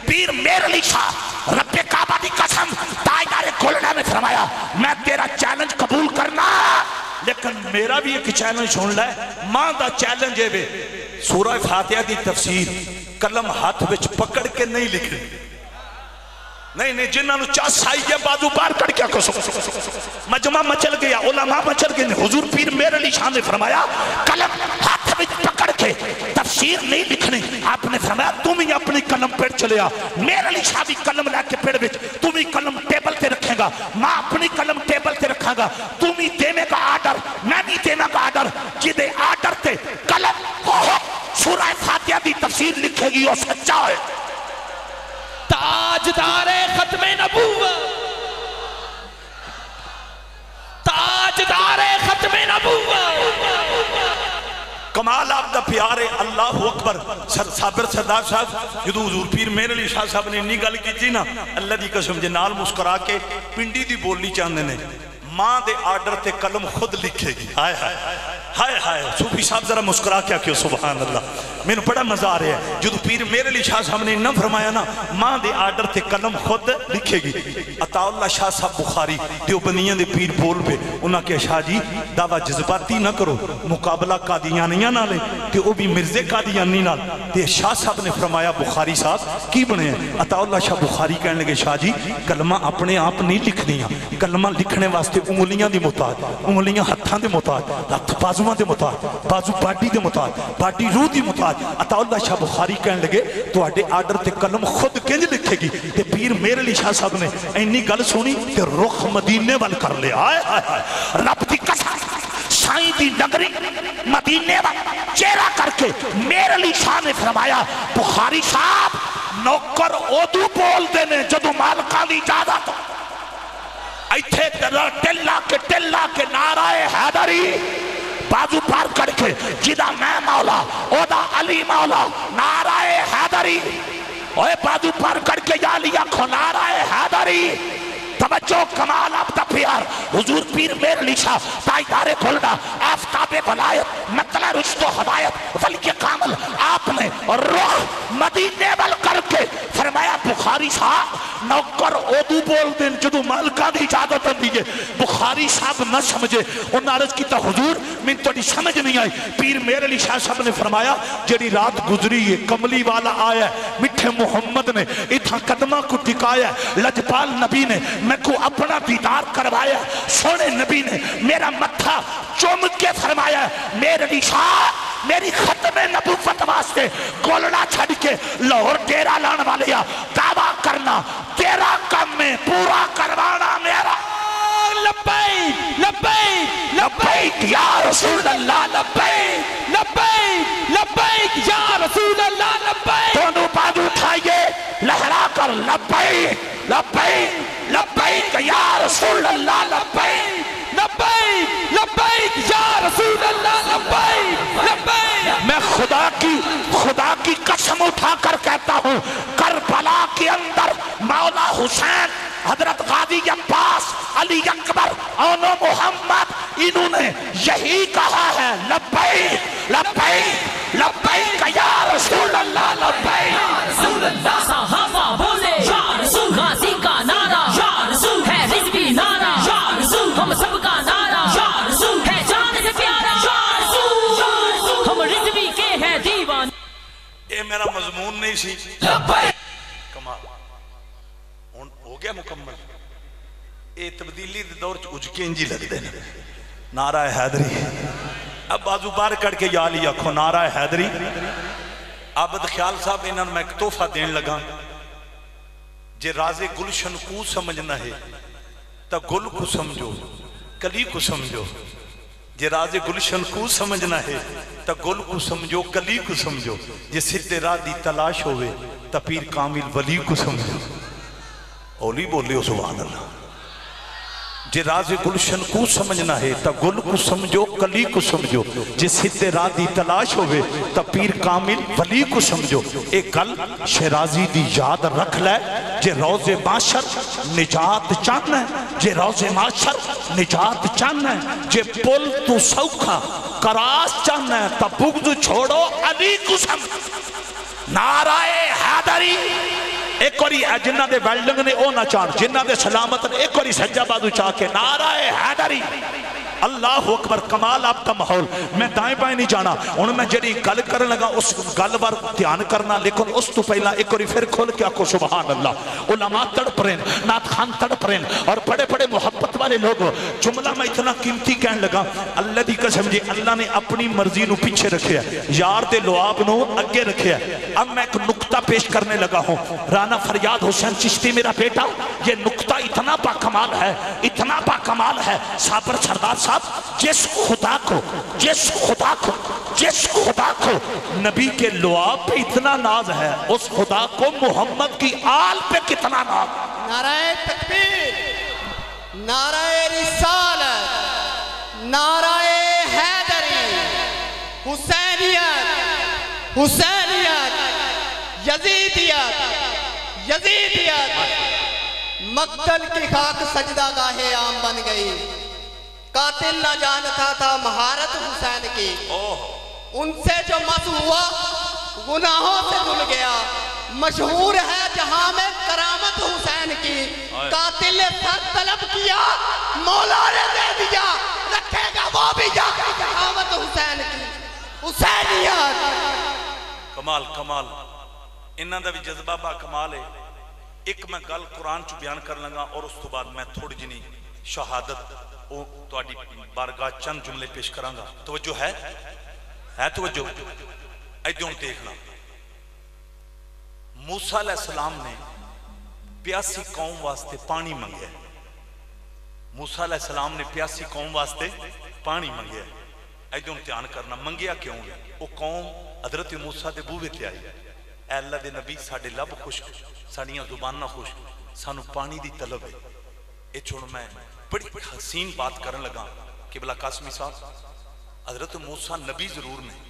Speaker 3: پیر میر علی شاہ رب کعبہ دی قسم تاجدار گولڈا میں فرمایا میں تیرا چیلنج قبول کرنا، لیکن میرا بھی ایک چیلنج سن لے، ماں دا چیلنج ہے بے سورہ فاتحہ دی تفسیر قلم ہاتھ وچ پکڑ کے نہیں لکھنی، نہیں جنہاں نو چاس آئی ہے بازو بار کر کیا کسو، مجمع مچل گیا، علماء مچل گئے۔ حضور پیر میر علی شاہ نے فرمایا قلم ہاتھ میں پکڑ کے تفسیر نہیں لکھنی، آپ نے فرمایا تم ہی اپنی قلم پیڑ چلے آ۔ میر علی شاہ بھی قلم لے کے پیڑ بچ، تم ہی قلم ٹیبل تے رکھے گا، ماں اپنی قلم ٹیبل تے رکھا گا، تم ہی دینے کا آرڈر، میں بھی دینا کا آرڈر، جدے آرڈر تے قلم سورہ فاتحہ دی تفسیر لکھے گی اور سچا ہے۔
Speaker 2: تاجدار ختم نبوت، تاجدار ختم نبوت،
Speaker 3: کمال آپ دا پیارے اللہ اکبر۔ صابر سردار صاحب جدو حضور پیر میر علی شاہ صاحب نے انی گل کی تھی نا، اللہ دی قسم جے نال مسکرا کے پنڈی دی بولی چاندے نے، ماں دے آرڈر تے قلم خود لکھے گی۔ ہائے ہائے ہائے ہائے، صوفی صاحب ذرا مسکرا کیا کیوں سبحان اللہ، میں نے بڑا مزہ آ رہا ہے جدو پیر میر علی شاہ صاحب نے نہ فرمایا نا ماں دے آرڈر تے قلم خود لکھے گی۔ عطا اللہ شاہ صاحب بخاری دیوبندیاں دے پیر بول پہ انہاں کے شاہ جی دعویٰ جذباتی نہ کرو، مقابلہ قادیانیاں نہ لے تے وہ بھی مرزے قادیانی نہ تے شاہ صاحب نے فرمایا بخاری صاحب کی بنے ہیں؟ عطا اللہ شاہ بخاری کہنے لگے شاہ جی کلمہ اپنے آپ نہیں لکھنیاں، کلمہ لکھنے واسطے انگلیاں دی محتاج، انگلیاں ہتھاں دے محتاج، ہتھ بازوਆਂ دے محتاج، بازو باڈی دے محتاج، باڈی روح دی محتاج۔ عطا اللہ شاہ بخاری کہنے لگے تو آڈے آرڈر تے قلم خود کنج لکھے گی تے پیر میر علی شاہ صاحب نے اینی گل سنی تے رخ مدینے وال کر لیا۔ آئے آئے آئے رب دی قسم سائیں دی نگری مدینے وال چہرہ کر کے میر علی شاہ نے فرمایا بخاری صاحب نوکر اودو بول دینے جدو مالکہ دی اجازت ایتھے ٹلا کے نعرہ حیدری بازو پار کر کے جدہ میں مولا اودا علی مولا نعرہ حیدری اوے بازو پار کر کے یا لیا کھو نعرہ حیدری
Speaker 1: توجہ کمال آپ دا پیار حضور پیر میر علی شاہ تاجدار کھلنا آفتاب ولایت مطلع رشد و ہدایت ولی کامل آپ نے روح مدینے وال کر کے فرمایا بخاری صاحب نوکر اودو بول دیں جدو مالکہ دی اجازت دیئے بخاری صاحب نہ سمجھے انہوں عرض کی تا حضور من توڑی سمجھ نہیں آئی پیر میر علی شاہ صاحب نے فرمایا جڑی رات گزری ہے کملی والا آیا ہے مٹھے محمد نے اتھا قدمہ کو ٹکایا لجپال نبی نے میں کو اپنا دیدار کروایا سونے نبی نے میرا متھا چوم کے فرمایا میر علی شاہ میری ختم نبوت واسطے گولڑا چھڑ کے لاہور ڈیرا لان والیا دعویٰ کرنا تیرا کم میں پورا کروانا میرا
Speaker 2: لبیک لبیک
Speaker 1: لبیک یا رسول اللہ لبیک
Speaker 2: لبیک لبیک یا رسول اللہ لبیک
Speaker 1: دونوں بازو اٹھائیے لہرا کر لبیک لبیک لبیک یا رسول اللہ لبیک
Speaker 2: لبیک لبیک یا رسول اللہ لبیک لبیک
Speaker 1: میں خدا کی قسم اٹھا کر کہتا ہوں کربلا کے اندر مولا حسین حضرت غازی عباس علی اکبر اونو محمد انہوں نے یہی کہا ہے لبیک لبیک لبیک یا رسول اللہ لبیک
Speaker 4: رسول اللہ صحابہ بولے یا رسول غازی کا نعرہ یا رسول ہے رضوی نعرہ یا رسول ہم سب کا نعرہ یا رسول ہے جان سے پیارا یا رسول ہم رضوی کے ہیں دیوان
Speaker 3: اے میرا مضمون نہیں سی
Speaker 4: لبیک
Speaker 3: کمال ہو گیا مکمل اے تبدیلی دور اج کے انجی لگ دینا نعرہ حیدری اب بازو بار کر کے یا علی اکھو نعرہ حیدری عابد خیال صاحب انہوں نے میں ایک تحفہ دین لگا جے راز گلشن کو سمجھنا ہے تا گل کو سمجھو کلی کو سمجھو جے راز گلشن کو سمجھنا ہے تا گل کو سمجھو کلی کو سمجھو جے سدھے راہ دی تلاش ہوئے تا پیر کامل ولی کو سمجھو اولی بولے ہو سبحان اللہ جے راز گلشن کو سمجھنا ہے تا گل کو سمجھو کلی کو سمجھو جے سدھے راہ دی تلاش ہوئے تا پیر کامل ولی کو سمجھو ایک گل شیرازی دی یاد رکھ لے جے روز معاشر نجات چاہنا ہے جے روز معاشر نجات چاہنا ہے جے پل تو سوکھا کراس چاہنا ہے تا بغض چھوڑو علی کو سمجھو نعرہ حیدری ایک وری جنہ دے ویلڈنگ نے او نہ چاہن جنہ دے سلامت نے ایک وری سجا بازو چاہ کے نعرہ حیدری اللہ اکبر کمال آپ کا محول میں دائیں بائیں نہیں جانا انہوں میں جڑی گل کرنے لگا اس گل بار دھیان کرنا لیکن اس تو پہلا ایک وری پھر کھول کے آکو سبحان اللہ علماء تڑپ رہے ہیں نات خان تڑپ رہے ہیں اور بڑے بڑے محبت والے لوگ جملہ میں اتنا قیمتی کہنے لگا اللہ دی قسم جی اللہ نے اپنی مرضی نو پیچھے رکھے ہے یار دے لعاب نو اگے رکھے ہے اب میں ایک نکتہ پیش کرنے لگا ہوں رانا فریاد حسین چشتی میرا بیٹا یہ نکتہ اتنا با کمال ہے اتنا با کمال ہے صابر سردار صاحب جس خدا کو نبی کے لعاب پہ اتنا ناز ہے اس خدا کو محمد کی آل پہ کتنا ناز
Speaker 5: نعرہ تکبیر نعرہ رسالت نعرہ حیدری حسینیت یزیدیت مقتل کی خاک سجدہ گاہ عام بن گئی قاتل نہ جانتا تھا مہارت حسین کی ان سے جو مس ہوا گناہوں سے دھل گیا مشہور ہے جہاں میں کرامت حسین کی قاتل نے سر طلب کیا مولا نے دے دیا رکھے گا وہ بھی جا کے کرامت حسین کی حسینیت
Speaker 3: کمال کمال انہاں دا بھی جذبہ با کمال ہے ایک میں گل قرآن چو بیان کر لگا اور اس تو بعد میں تھوڑی جنی شہادت تو آڈی بارگاہ چند جملے پیش کرانگا توجہ ہے توجہ ایدیوں دیکھنا موسیٰ علیہ السلام نے پیاسی قوم واسطے پانی منگیا موسیٰ علیہ السلام نے پیاسی قوم واسطے پانی منگیا ایدیوں تیان کرنا منگیا کیوں گے وہ قوم حضرت موسیٰ دے بوے تے آئی اے اللہ دے نبی ساڑھے لب خوش ساڑھیاں زبانہ خوش سانو پانی دی طلب ہے اے چھوڑ میں بڑی حسین بات کرنے لگا قبلہ قاسمی صاحب حضرت موسیٰ نبی ضرور نہیں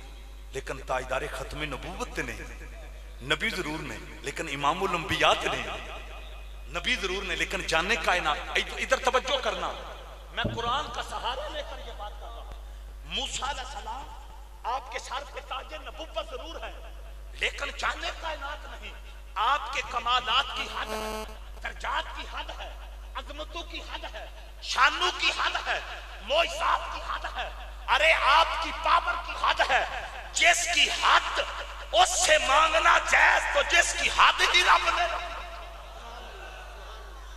Speaker 3: لیکن تاجدار ختم نبوت نہیں نبی ضرور نہیں لیکن امام الانبیاء نہیں نبی ضرور نے لیکن جانے کائنات. ادھر توجہ کرنا, میں قرآن کا سہارا لے کر یہ بات کر رہا ہوں. موسیٰ علیہ السلام آپ کے سر پہ تاج نبوت ضرور ہے لیکن جانے کائنات نہیں. آپ کے کمالات کی حد ہے, درجات کی حد ہے, عظمتوں کی حد ہے, شانوں کی حد ہے, معجزات کی حد ہے. ارے آپ کی پاور کی حد ہے. جس کی حد اس سے مانگنا جائز تو جس کی حد ہی رب نے.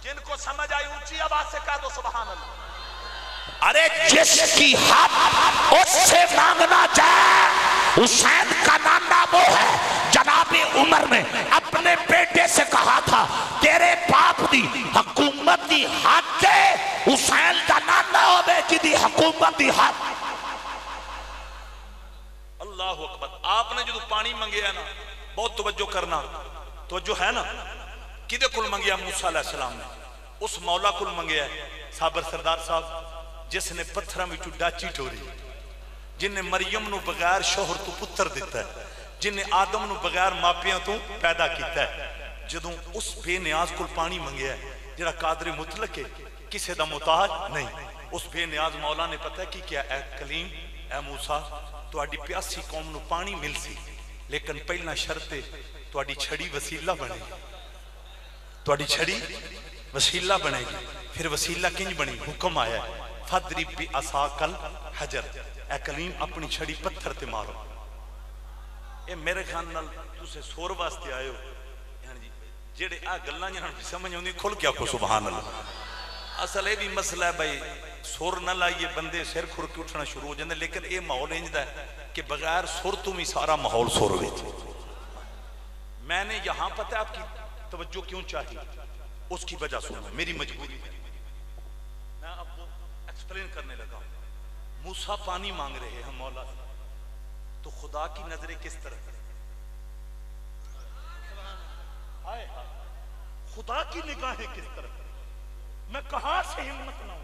Speaker 3: جن کو سمجھ آئی اونچی آواز سے کہہ دو سبحان اللہ. ارے جس کی حد اس سے مانگنا جائے. حسین کا نانا وہ ہے جناب عمر نے اپنے بیٹے سے کہا تھا تیرے باپ دی حکومت دی حد ہے, حسین کا نانا ہوئے جدی حکومت دی حد. اللہ اکبر. آپ نے جو پانی منگیا نا, بہت توجہ کرنا, توجہ ہے نا, کدے کل منگیا؟ موسیٰ علیہ السلام نے. اس مولا کل منگیا ہے صابر سردار صاحب جس نے پتھروں میں ڈاچی ٹوری, جن نے مریم نو بغیر شوہر تو پتر دیتا ہے, جن نے آدم نو بغیر ماپیاں تو پیدا کیتا ہے. جدوں اس بے نیاز کل پانی منگیا ہے جڑا قادر مطلق ہے, کسے دا محتاج نہیں. اس بے نیاز مولا نے پتہ کی کیا؟ اے کلیم, اے موسیٰ, تہاڈی پیاسی قوم نو پانی مل سی لیکن پہلا شرط ہے تہاڈی چھڑی وسیلہ بنے گی. تہاڈی چھڑی وسیلہ بنے گی. پھر وسیلہ کنج بنی؟ حکم آیا ہے فَضْرِبْ بِعَصَاكَ الْحَجَرَ, اے کلیم اپنی چھڑی پتھر تے مارو. اے میرے خیال نال تسے سور واسطے آئے ہو, یعنی جڑے آ گلاں جنہاں سمجھ آوندی کھل کیا کو سبحان اللہ. اصل یہ بھی مسئلہ ہے بھائی, سور نہ لائیے بندے سر کھر کے اٹھنا شروع ہو جاندے, لیکن یہ ماحول انجدا ہے کہ بغیر سر تو بھی سارا ماحول سور وچ. میں نے یہاں پتہ آپ کی توجہ کیوں چاہی, اس کی وجہ سنو, میری مجبوری ہے. میں اب وہ ایکسپلین کرنے لگا ہوں. موسیٰ پانی مانگ رہے ہیں مولا سے, تو خدا کی نظریں کس طرح؟ خدا کی نگاہیں کس طرح؟ میں کہاں سے ہمت نہ ہوں.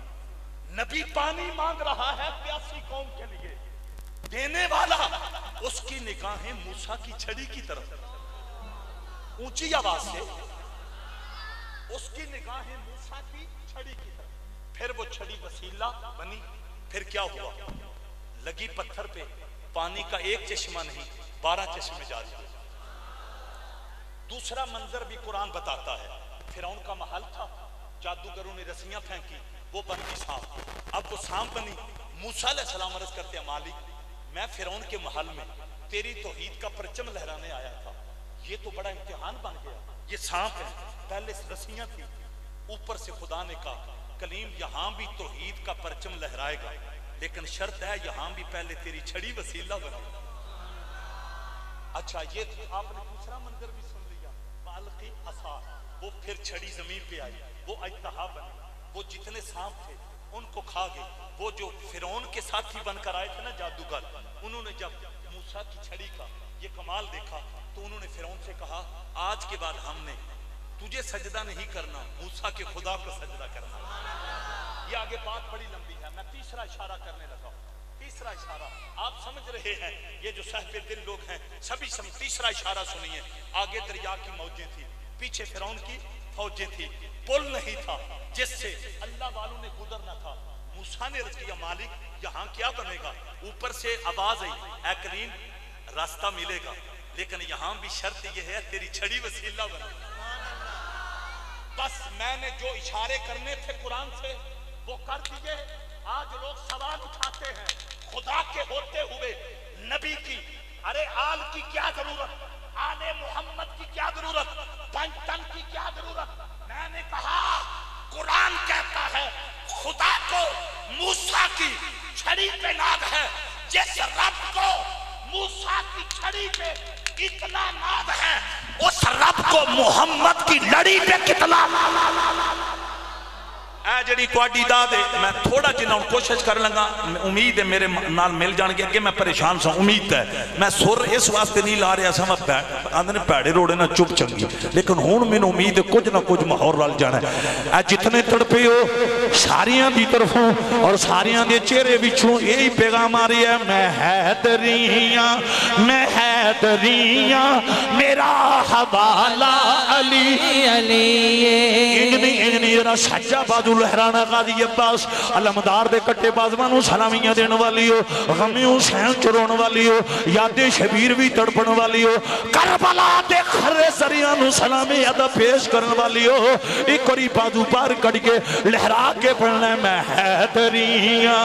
Speaker 3: نبی پانی مانگ رہا ہے پیاسی قوم کے لیے, دینے والا اس کی نگاہیں موسیٰ کی چھڑی کی طرف. اونچی آواز سے, اس کی نگاہیں موسیٰ کی چھڑی کی طرف. پھر وہ چھڑی وسیلہ بنی. پھر کیا ہوا؟ لگی پتھر پہ, پانی کا ایک چشمہ نہیں 12 چشمے جاری ہوئے. دوسرا منظر بھی قرآن بتاتا ہے. فرعون کا محل تھا, جادوگروں نے رسیاں پھینکی, وہ بن گئی سانپ. اب وہ سانپ بنی. موسیٰ علیہ السلام عرض کرتے ہیں مالک, میں فرعون کے محل میں تیری توحید کا پرچم لہرانے آیا تھا, یہ تو بڑا امتحان بن گیا. یہ سانپ ہے, پہلے رسیاں تھی, اوپر سے خدا نے کہا کلیم یہاں بھی توحید کا پرچم لہرائے گا لیکن شرط ہے یہاں بھی پہلے تیری چھڑی وسیلہ بنے. اچھا یہ آپ نے دوسرا منظر بھی سن لیا, بالقی عصا, وہ پھر چھڑی زمین پہ آئی, وہ اجتہا بنی, وہ جتنے سانپ تھے ان کو کھا گئے. وہ جو فرعون کے ساتھی بن کر آئے تھے نا جادوگر, انہوں نے جب موسیٰ کی چھڑی کا یہ کمال دیکھا تو انہوں نے فرعون سے کہا آج کے بعد ہم نے تجھے سجدہ نہیں کرنا, موسیٰ کے خدا کو سجدہ کرنا. یہ آگے بات بڑی لمبی ہے, میں تیسرا اشارہ کرنے لگا ہوں. تیسرا اشارہ آپ سمجھ رہے ہیں, یہ جو صاحب دل لوگ ہیں سبھی تیسرا اشارہ سنیے. آگے دریا کی موجیں تھی, پیچھے فرعون کی فوجیں تھی, پل نہیں تھا جس سے اللہ والوں نے گزرنا تھا. موسیٰ نے عرض کیا مالک یہاں کیا بنے گا؟ اوپر سے آواز آئی اے کریم راستہ ملے گا لیکن یہاں بھی شرط یہ ہے تیری چھڑی وسیلہ بنے. بس میں نے جو اشارے کرنے تھے قرآن سے وہ کر دیے. آج لوگ سوال اٹھاتے ہیں خدا کے ہوتے ہوئے نبی کی, ارے آل کی کیا ضرورت, آل محمد کی کیا ضرورت, پنجتن کی کیا ضرورت. میں نے کہا قرآن کہتا ہے خدا کو موسیٰ کی چھڑی پہ ناز ہے. جس رب کو موسیٰ کی چھڑی پہ اتنا ناز ہے اس رب کو محمد کی لڑی پہ کتنا. اے جڑی تواڈی داد ہے میں تھوڑا جنہ کوشش کر لگا امید ہے میرے نال مل جان گے کہ میں پریشان سا امید ہے میں سر اس واسطے نہیں لا رہا سا میں آندھنے پیڑے روڑے نہ چپ چنگی لیکن ہون میں امید ہے کچھ نہ کچھ ماحول رل جانا ہے اے جتنے تڑپے ہو ساریاں دی طرفوں اور ساریاں دے چہرے بچوں یہی پیغام آ رہی ہے میں حیدریاں میرا حوالہ علی انگنی ذرا سجا بازو لہرانا غازی عباس علمدار دے کٹے بازوانوں سلامیاں دین والی ہو غمی حسین چرون والی ہو یاد شبیر بھی تڑپن والی ہو کربلا دے خرے سریانوں سلامی ادا پیش کرن والی ہو ایک کوری بازو پار کٹ کے لہرا کے پڑھنا میں حیدریاں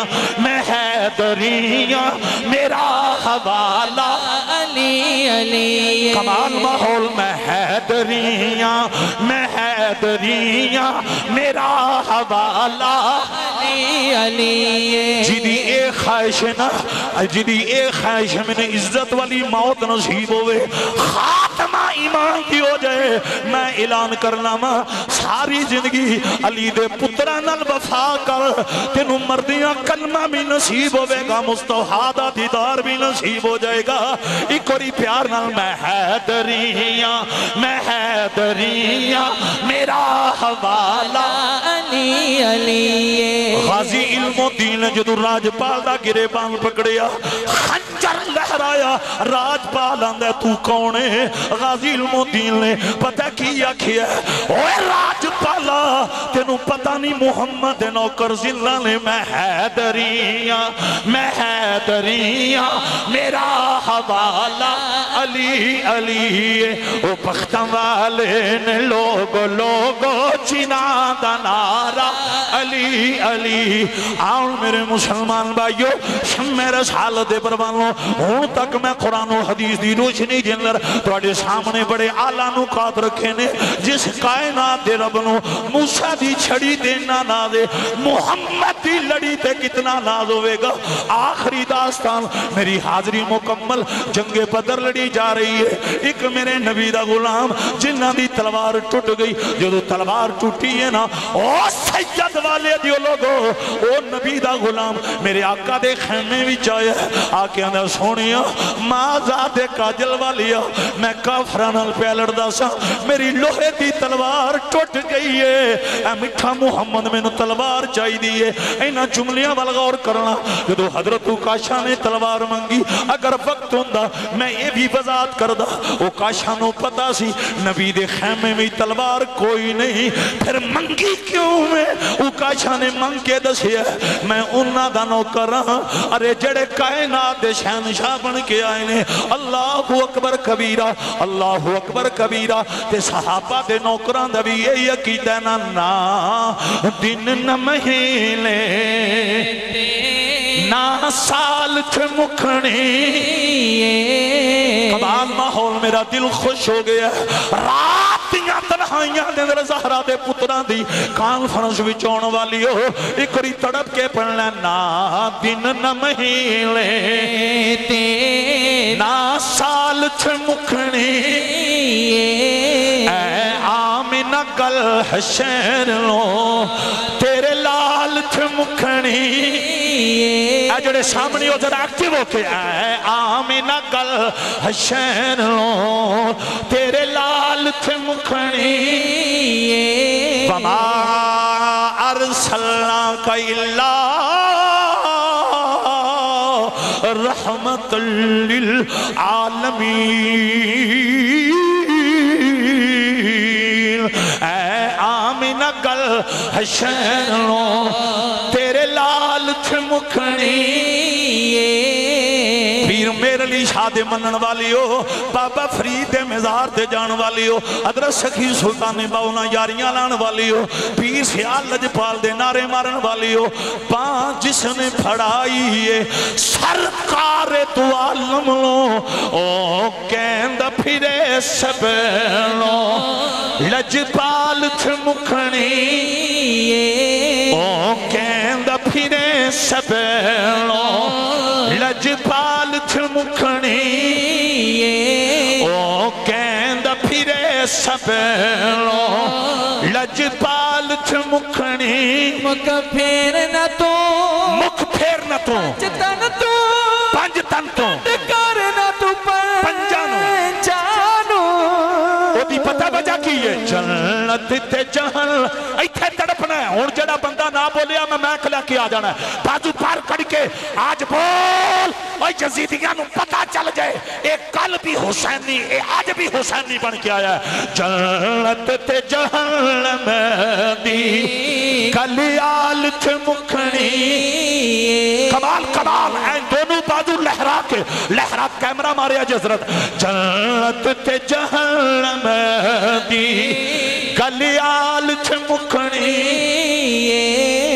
Speaker 3: میرا حوالہ علی کمال ماحول میں حیدریاں میرا حوالہ علی جدی اے خواہش میں نے عزت والی موت نصیب ہوئے خاتمہ ایمان کی ہو جائے میں اعلان کرنا ماں ساری زندگی علی دے پترہ نال وفا کر تینوں مردیاں کلمہ بھی نصیب ہوئے گا مصطفیٰ دا دیدار بھی نصیب ہو جائے گا ایک اور پیار نال میں حیدریاں میرا حوالہ علی غازی علم و دین جدو راج پال دا گرے بان پکڑیا خنجر لہرایا راج پال آندہ تو کونے غازی علم و دین نے پتہ کیا کیا اوے راج پالا تینوں پتہ نہیں محمد نوکر زلہ نے میں حیدریاں میرا حوالہ علی او پختہ والے نے لوگو چینا دا نارا علی آؤں میرے مسلمان بھائیو شمع رسالت پروانوں ہون تک میں قرآن و حدیث دی روشنی جنر توڑے سامنے بڑے آلہ نکات رکھے نے جس کائنات دے رب نو موسیٰ دی چھڑی دینا نازے محمد دی لڑی تے کتنا ناز ہوئے گا آخری داستان میری حاضری مکمل جنگ بدر لڑی جا رہی ہے ایک میرے نبی دا غلام جنہ دی تلوار ٹوٹ گئی جو تلوار ٹوٹی ہے نا او سید والے دیو لوگو او نبی دا غلام میرے آقا دے خیمے بھی چاہے آکے اندر سونیا مازا دے کاجل والیا میں کافرانال پیلڑ دا سا میری لوہے دی تلوار ٹوٹ گئی ہے اے مٹھا محمد میں نو تلوار چاہی دیئے اینا جملیاں والغور کرنا جو حضرت کاشا نے تلوار منگی اگر وقت ہوندہ میں یہ بھی وضاحت کردہ وہ کاشا نو پتا سی نبی دے خیمے میں تلوار کوئی نہیں پھر منگی کیوں میں وہ کاشا نے منگ کے دسیا میں انہا دانو کر رہا ارے جڑے کائنات دے شہنشاہ بن کے آئے نے اللہ اکبر کبیرہ تے صحابہ دے نوکران دا بھی یہ عقیدہ نا دن نہ مہینے نا سال تھے مکھنی کمال ماحول میرا دل خوش ہو گیا راتیاں تنہائیاں دے در زہرہ دے پتران دی کانفرنس بھی چون والی ہو ایک ری تڑپ کے پڑھنا نا دن نہ مہینے نا سال تھے مکھنی اے آمینہ گل حشین لو تیرے لال تھے مکھنی اے جڑے سامنی ہو جڑا ایکٹیو ہو کے اے آمینہ گل حشین لو تیرے لال تھے مکھنی وما ارسلنا کا اللہ رحمت للعالمین اے آمینہ گل حشین لو تیرے لال تھے مکھنی پیر میرے لی شاد منن والی ہو بابا فرید مزار تے جان والی ہو حضرت سخی سلطان باؤنا یاریاں لان والی ہو پیر سیال لجپال دے نارے مارن والی ہو پانچ جس نے پھڑائی ہے سرکار تو عالم لو او کہند پھرے سبنو لجپال تھے مکھنی او کہند پھرے سبنو لجپال تھے مکھنی او کہند
Speaker 1: پھرے سبیلو لجپال چمکھنی
Speaker 2: مکھ پھیر نہ تو
Speaker 1: مکھ پھیر نہ تو
Speaker 2: چتن تو
Speaker 1: پنج تن تو
Speaker 2: کر نہ تو
Speaker 1: پنجانو او دی پتہ وجہ کی ہے جنت تے جہل ایتھے تڑپنا ہے اور جڑا بندہ نہ بولیا میں کھلا کے آ جانا ہے بازو پار کڑ کے آج بول اوہ یزیدیاں نو پتہ چل جائے ایک کل بھی حسینی اے آج بھی حسینی بن کے آیا ہے جنت تے جہنم دی کلیال چمکھنی کمال کمال این دونوں بازو لہرا کے لہرا کیمرہ مارے آج حضرت جنت تے جہنم دی کلیال چمکھنی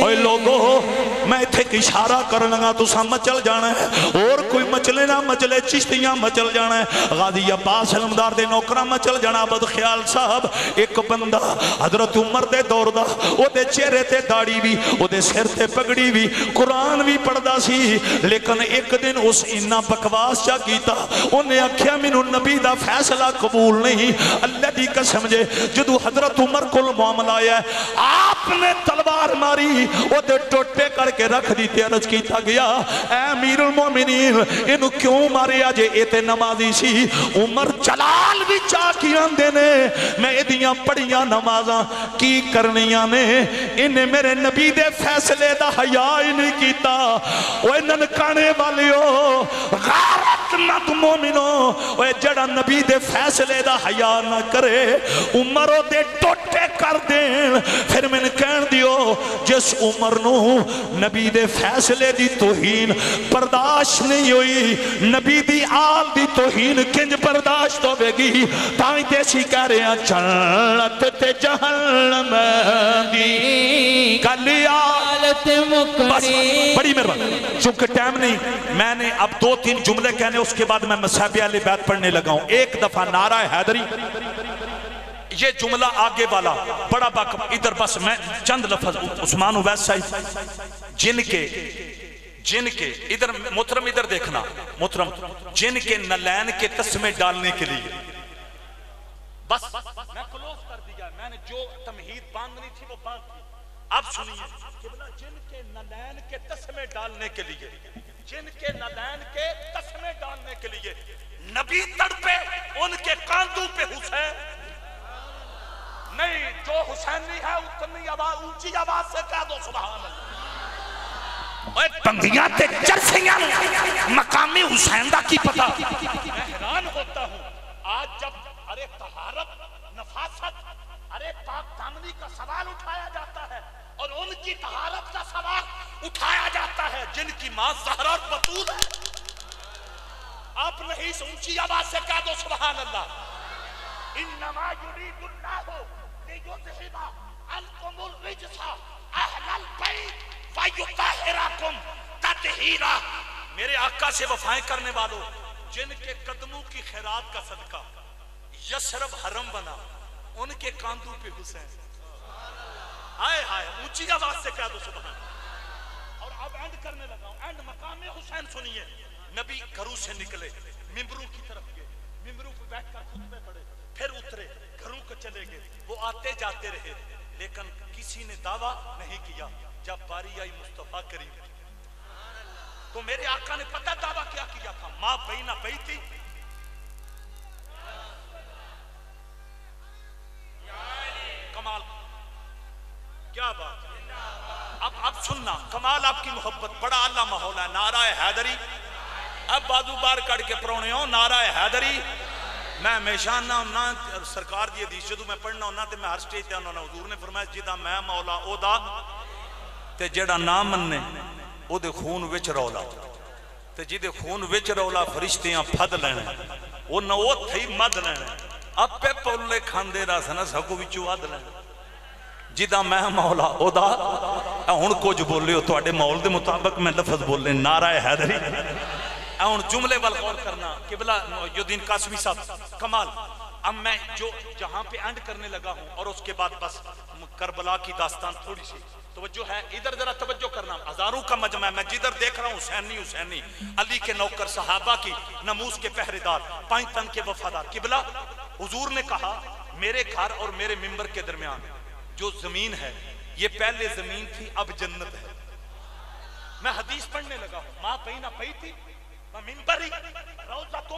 Speaker 1: اوہ لوگو میں تھے کہ اشارہ کرنے لگا تو سا مچل جانا ہے اور کوئی مچلے نہ مچلے چشتیاں مچل جانا ہے غازی عباس علمدار دے نوکرہ مچل جانا بدخیال صاحب ایک بندہ حضرت عمر دے دور دا او دے چہرے تے داڑی بھی او دے سر تے پگڑی بھی قرآن بھی پڑھدا سی لیکن ایک دن اس انہا بکواس چا کیتا انہیں اکھیا منو نبی دا فیصلہ قبول نہیں اللہ دی قسم جے جدو حضرت عمر کل معاملہ آیا ہے آپ نے تلوار ماری او دے ٹوٹے کر کے رکھ دی تیرج کیتا گیا اے امیر المومنین انہوں کیوں مارے آجے ایتے نمازی سی عمر جلال بھی چاکیاں دینے میں ادیاں پڑیاں نمازاں کی کرنیاں نے انہیں میرے نبی دے فیصلے دا حیاء نہیں کیتا وہ انہوں کانے والیو غارت مت مومنو وہ جڑا نبی دے فیصلے دا حیاء نہ کرے عمروں دے ٹوٹے کر دیں پھر میں نے کہن دیو جس عمر نو نبی دے فیصلے دی توہین برداشت نہیں ہوئی نبی دی آل دی توہین کنج برداشت ہو گی تائیں دیسی کہہ رہے ہیں جنت تے جہنم دی کلیالت مکڑی بڑی مہربان چونکہ ٹائم نہیں میں نے اب 2-3 جملے کہنے اس کے بعد میں مصحابی اہل بیت پڑھنے لگا ہوں ایک دفعہ نعرہ حیدری یہ جملہ آگے والا بڑا باقب ادھر بس میں چند لفظ عثمان اویس صاحب جن کے ادھر محترم ادھر دیکھنا محترم جن کے نلین کے تسمے ڈالنے کے لیے بس میں کلوز کر دیا میں نے جو تمہید باندھنی تھی وہ باندھ دی اب سنیے جن کے نلین کے تسمے ڈالنے کے لیے جن کے نلین کے تسمے ڈالنے کے لیے نبی تڑپے ان کے کاندوں پہ حسین نہیں جو حسین نہیں ہے اتنی آواز اونچی آواز سے کہہ دو سبحان اللہ اوہ بندیاں تے چرسیاں مقامی حسین دا کی پتا میں حیران ہوتا ہوں آج جب ارے طہارت نفاست ارے پاک دامنی کا سوال اٹھایا جاتا ہے اور ان کی طہارت کا سوال اٹھایا جاتا ہے جن کی ماں زہرا اور بطول ہے آپ نہیں اونچی آواز سے کہہ دو سبحان اللہ انما یرید اللہ لِيُذْهِبَ عَنْكُمُ الرِّجْسَ أَهْلَ الْبَيْتِ وَيُطَهِّرَكُمْ تَطْهِيرًا میرے آقا سے وفائیں کرنے والوں جن کے قدموں کی خیرات کا صدقہ یسرب حرم بنا ان کے کاندوں پہ حسین آئے ہائے اونچی آواز سے کہہ دو سبحان اور اب اینڈ کرنے لگا ہوں اینڈ مقام حسین سنیے نبی گھروں سے نکلے ممبروں کی طرف گئے ممبروں پہ بیٹھ کر خطبے پڑھے پھر اترے گھروں کو چلے گئے وہ آتے جاتے رہے لیکن کسی نے دعویٰ نہیں کیا جب باری آئی مصطفیٰ کریم تو میرے آقا نے پتہ دعویٰ کیا کیا تھا ماں بینہ بیتی کمال کیا بات اب سننا کمال آپ کی محبت بڑا اللہ ماحول ہے نعرہ حیدری اب بازو بار کڑ کے پرونے ہوں نعرہ حیدری میں ہمیشہ نہ سرکار دی حدیث جدو میں پڑھنا ہونا تے میں ہر سٹیج تے انہوں نے حضور نے فرمایا جدا میں مولا او دا تے جڑا نام مننے او دے خون وچ رولا تے جدے خون وچ رولا فرشتیاں پھد لینے او نہ او تھی مد لینے اب پہ پولے کھاندے رہا سنا سکو وچو ود لینے جدا میں مولا او دا ہن کچھ بولے ہو تو اڈے مول دے مطابق میں لفظ بولے نعرہ حیدری اور جملے والغور کرنا قبلہ یودین قاسمی صاحب کمال اب میں جو جہاں پہ اینڈ کرنے لگا ہوں اور اس کے بعد بس کربلا کی داستان تھوڑی سی توجہ ہے ادھر ذرا توجہ کرنا ہزاروں کا مجمع ہے میں جدھر دیکھ رہا ہوں حسینی علی کے نوکر صحابہ کی ناموس کے پہرے دار پائیں تن کے وفادار قبلہ
Speaker 3: حضور نے کہا میرے گھر اور میرے ممبر کے درمیان جو زمین ہے یہ پہلے زمین تھی اب جنت ہے. میں حدیث پڑھنے لگا ہوں. ماں بین بیتی و منبری روضۃ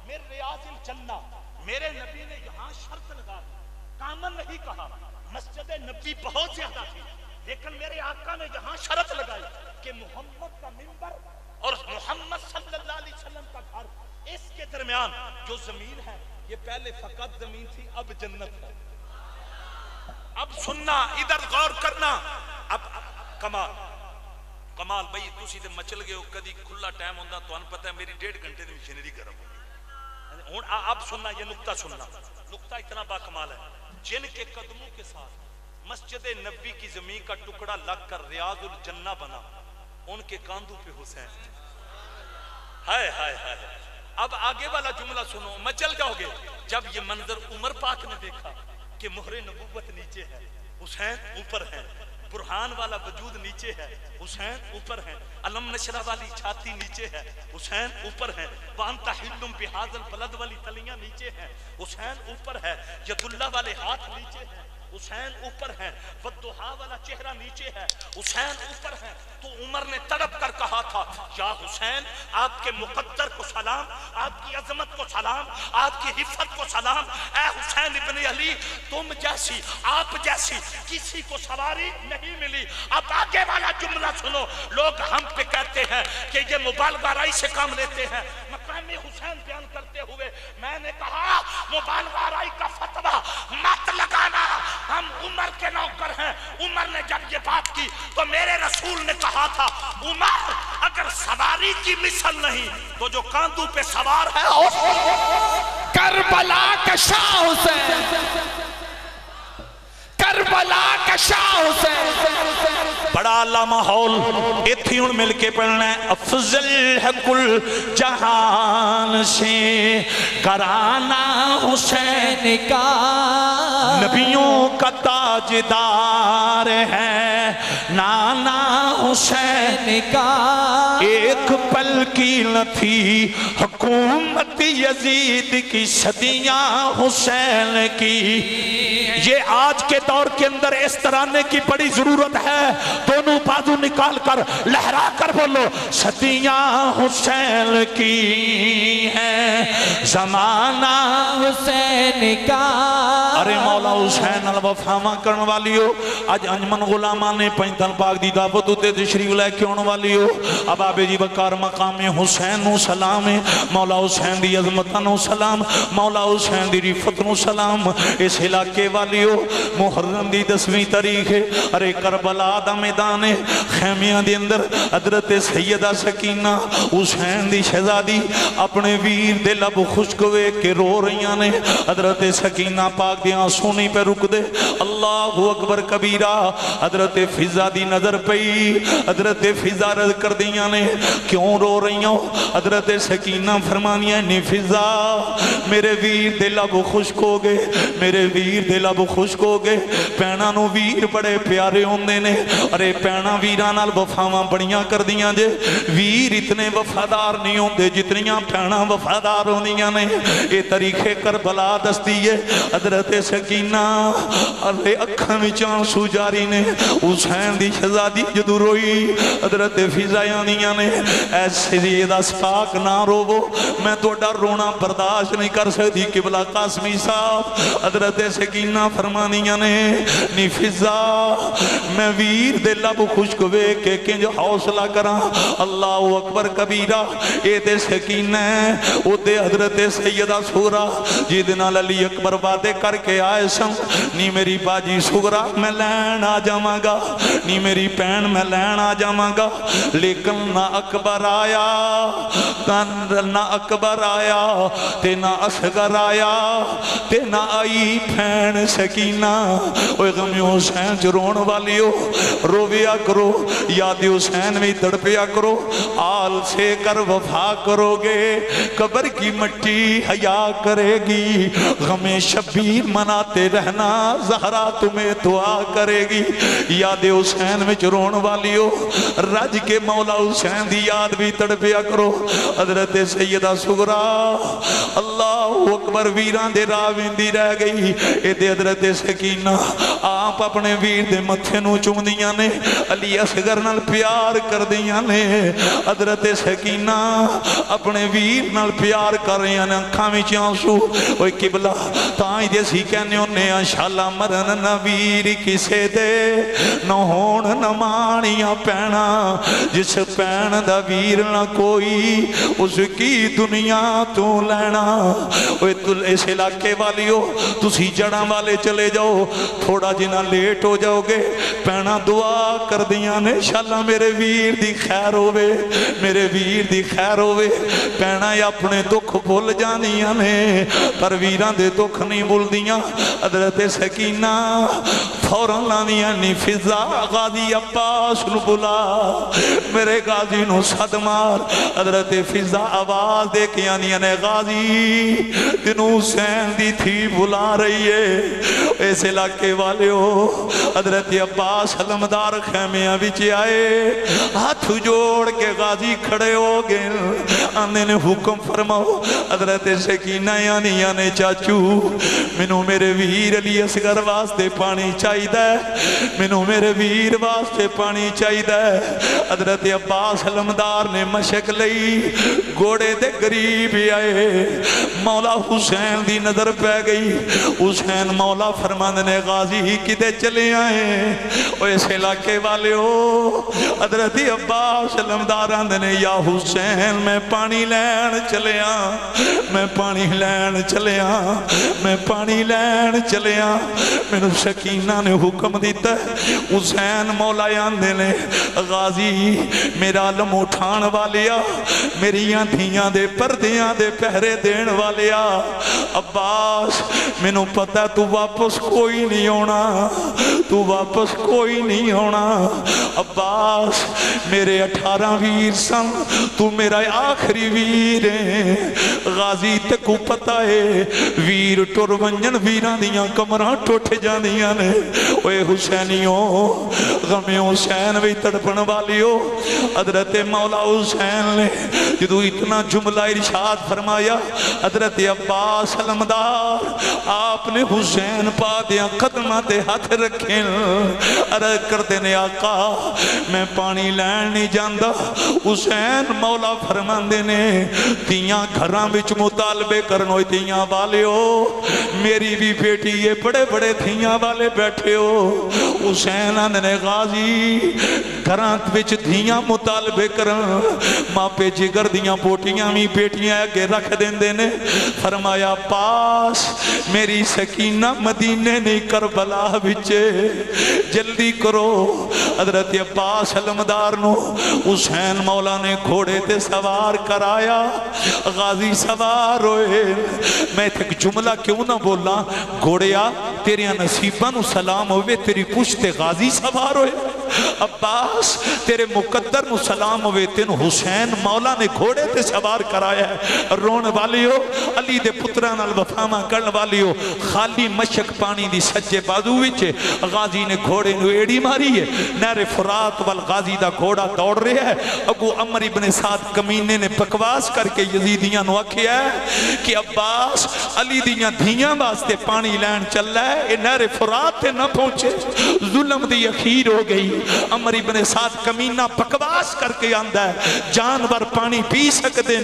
Speaker 3: من ریاض الجنہ. میرے نبی نے یہاں شرط لگا دی, کامن نہیں کہا. مسجد نبی بہت زیادہ تھی لیکن میرے آقا نے یہاں شرط لگائی کہ محمد کا منبر اور محمد صلی اللہ علیہ وسلم کا گھر, اس کے درمیان جو زمین ہے یہ پہلے فقط زمین تھی اب جنت ہے. اب سننا, ادھر غور کرنا. اب کمال بھائی تسی تے مچل گئے ہو, کدی کھلا ٹائم ہوندا تانوں پتہ ہے میری 1.5 گھنٹے دی مشینری گرم ہو. اب سننا, یہ نقطہ سننا, نقطہ اتنا با کمال ہے. جن کے قدموں کے ساتھ مسجد نبی کی زمین کا ٹکڑا لگ کر ریاض الجنہ بنا, ان کے کاندھوں پہ حسین. ہائے ہائے ہائے. اب آگے والا جملہ سنو, مچل جاؤ گے. جب یہ منظر عمر پاک نے دیکھا کہ مہر نبوت نیچے ہے, حسین اوپر ہے, برہان والا وجود نیچے ہے, حسین اوپر ہے, علم نشرہ والی چھاتی نیچے ہے, حسین اوپر ہے, وانتا حلم بہذا البلد والی تلیاں نیچے ہیں, حسین اوپر ہے, ید اللہ والے ہاتھ نیچے ہیں, حسین اوپر ہے, والضحا والا چہرہ نیچے ہے, حسین اوپر ہے. تو عمر نے تڑپ کر کہا تھا یا حسین آپ کے مقدر کو سلام, آپ کی عظمت کو سلام, آپ کی حفظت کو سلام. اے حسین ابن علی, تم جیسی آپ جیسی کسی کو سواری نہیں ملی. اب آگے والا جملہ سنو. لوگ ہم پہ کہتے ہیں کہ یہ مبالغہ رائی سے کام لیتے ہیں. مقام حسین بیان کرتے ہوئے میں نے کہا مبالغہ رائی کا فتویٰ مت لگانا, ہم عمر کے نوکر ہیں. عمر نے جب یہ بات کی تو میرے رسول نے کہا تھا عمر اگر سواری کی مثل نہیں تو جو کاندھوں پہ سوار ہے
Speaker 2: کربلا کا شاہ حسین, کربلا کا شاہ حسین.
Speaker 1: بڑا اللہ ماحول ایتھی ان مل کے پڑھنا ہے. افضل ہے کل جہان سے کرانا حسین کا, نبیوں کا تاجدار ہے نانا حسین کا. ایک پل کی نہ تھی حکومت یزید کی, صدیاں حسین کی. یہ آج کے دور کے اندر اس ترانے کی بڑی ضرورت ہے. دونوں بازو نکال کر لہرا کر بولو صدیاں حسین کی ہیں, زمانہ حسین کا. ارے مولا حسین الوفاما کرن والی ہو. آج انجمن غلامان نے پینتن پاک دی دعوت ہوتے تشریف لے کے ہونے والی ہو. اب آبے جی بکار مقام حسین نو سلام, مولا حسین دی عظمت نو سلام, مولا حسین دی رفت نو سلام. اس علاقے والی ہو محرم دی 10ویں تاریخ ہے. ارے کربلا دا میدان ہے, خیمیاں دے اندر حضرت سیدہ سکینہ حسین دی شہزادی اپنے ویر دے لب خشک ہوئے کہ رو رہیاں نے. حضرت سکینہ پاک دیاں سونی پہ رک دے. اللہ اکبر کبیرہ. حضرت فضا دی نظر پئی, حضرت فضا رض کر دیاں نے کیوں رو رہیاں. حضرت سکینہ فرمانیاں نی فضا میرے ویر دے لب خشک ہو گئے, میرے ویر دے لب خشک ہو گئے. پینا نو ویر بڑے پیارے ہوندے نے. ارے پینا ویران نال وفاواں بڑیاں کر دیاں جے. ویر اتنے وفادار نہیں ہوندے جتنیاں پینا وفادار ہوندیاں نے. اے طریقے کربلا دستی ہے. حضرت سکینہ ارے اکھاں وچ آنسو جاری نے. حسین دی شہزادی جدوں روئی حضرت فضا آندیاں نے اے سیدہ پاک نہ روو, میں تہاڈا رونا برداشت نہیں کر سکتی. قبلہ قاسمی صاحب حضرت سکینہ فرمانیاں نے نی فضا میں ویر دے لب خشک وے کے کنج حوصلہ کراں. اللہ اکبر کبیرہ. اے تے سکینہ او تے حضرت سیدہ سغرا جیدنا علی اکبر وعدے کر کے آئے سن نی میری باجی سغرا میں لین آ جاواں گا, نی میری پین میں لین آ جاواں گا. لیکن نہ اکبر آیا, نہ اکبر آیا تے نہ اصغر آیا تے نہ آئی پین سکینہ. اوہ غمی حسین جو رون والی ہو رویا کرو, یاد حسین میں تڑپیا کرو. آل سے کر وفا کرو گے, قبر کی مٹی حیا کرے گی. غم شبیر مناتے رہنا زہرا تمہیں دعا کرے گی. یاد حسین میں رون والی ہو رج کے مولا حسین دی یاد بھی تڑپیا کرو. حضرت سیدہ سغرا اللہ اکبر ویران دے راہ ویندی رہ گئی. اے دے حضرت سکینہ آپ اپنے ویر دے متھے نو چومدیاں نے, علی اصغر نال پیار کر دیاں نے. حضرت سکینہ اپنے ویر نال پیار کر رہی ہیں, اکھاں وچ آنسو. اوے قبلہ تاں ہی دے سی کہنے ہونے انشاءاللہ مرن نہ ویر کسے دے نہ ہون نہ مانیاں پینا, جس پین دا ویر نہ کوئی اس کی دنیا تو لینا. اوے اس علاقے والی ہو تسی جڑاں والے چلے جاؤ, تھوڑا جنہ لیٹ ہو جاؤ گے. پینا دعا کر دیاں نے انشاءاللہ میرے ویر دی خیر ہوئے, میرے ویر دی خیر ہوئے. پینا یا اپنے دکھ بھول جانیاں نے پر ویران دے دکھ نہیں بھول دیاں. حضرت سکینہ فوراں لانیاں نی فضا غازی عباس نو بلا, میرے غازی نو صد مار. حضرت فضا آواز دے کے آنیاں نے غازی تینو حسین دی تھی بلا رہی ہے. اس علاقے والے ہو حضرت عباس علمدار خیمیاں بچ آئے, ہاتھ جوڑ کے غازی کھڑے ہو گئے. آنے نے حکم فرماؤ. حضرت سکینہ یعنی نے چاچو منو میرے ویر علی اصغر واسطے پانی چاہی دے, منو میرے ویر واسطے پانی چاہی دے. حضرت عباس علمدار نے مشک لئی, گوڑے دے قریب آئے. مولا حسین دی نظر پہ گئی. حسین مولا فرماند نے غازی کدے چلے آئے. او اس علاقے والے ہو حضرت عباس علمداران نے یا حسین میں پانی لین چلے آں, میں پانی لین چلے آں, میں پانی لین چلے آں. میں سکینہ نے حکم دیتا ہے. حسین مولا آندے نے غازی میرا علم اٹھان والیا, میریاں دھیاں دے پردیاں دے پہرے دین والیا. عباس میں نو پتہ تو واپس کوئی نہیں ہونا, تو واپس کوئی نہیں ہونا. عباس میرے 18 ویر سن, تو میرا آخری ویر ہے. غازی تے کو پتہ ہے ویر ٹر ونجن ویران دیاں کمران ٹوٹ جاندیاں نے. اوے حسینیوں غم حسین بھی تڑپن والی ہو. حضرت مولا حسین نے جدو اتنا جملہ ارشاد فرمایا, حضرت عباس علمدار آپ نے حسین پا دیا قدمہ تے ہاتھ رکھیں. عرض کر دینے آقا میں پانی لین نہیں جاندہ. حسین مولا فرماندے نے تیاں گھراں بچ مطالبے کرنوئی تیاں والے ہو, میری بھی بیٹی یہ بڑے بڑے تیاں والے بیٹھے ہو. حسین نے غازی گھراں بچ تیاں مطالبے کرن, ماں پہ جگر دیاں پوٹیاں بھی بیٹیاں اگے رکھ دین دینے. فرمایا پاس میری سکینہ مدینے نہیں کربلا بچے, جلدی کرو. حضرت عباس علمدار نو حسین مولا نے گھوڑے تے سوار کرایا. غازی سوار ہوئے. میں ایک جملہ کیوں نہ بولا, گھوڑیا تیریاں نصیبہ نو سلام ہوئے, تیری پشت غازی سوار ہوئے. عباس تیرے مقدر نو سلام ہوئے, تین حسین مولا نے گھوڑے تے سوار کرایا ہے. رون والی ہو علی دے پتران الوفامہ کرن والی ہو. خالی مشک پانی دی سجے بازو وچے غازی نے گھوڑے نو ایڑی ماری ہے. نہر فرات والغازی دا گھوڑا دوڑ رہے ہے. ابو عمر ابن سعد کمینے نے بکواس کر کے یزیدیاں نو آکھیا ہے کہ عباس علی دیاں دھیاں واسطے پانی لین چل رہا ہے, اے نہر فرات تے نہ پہنچے. ظلم دی اخیر ہو گئی. عمر ابن سعد کمینہ بکواس کر کے آندہ ہے جانور پانی پی سکتے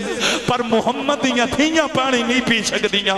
Speaker 1: پر محمد دیاں دھیاں پانی نہیں پی سکدیاں.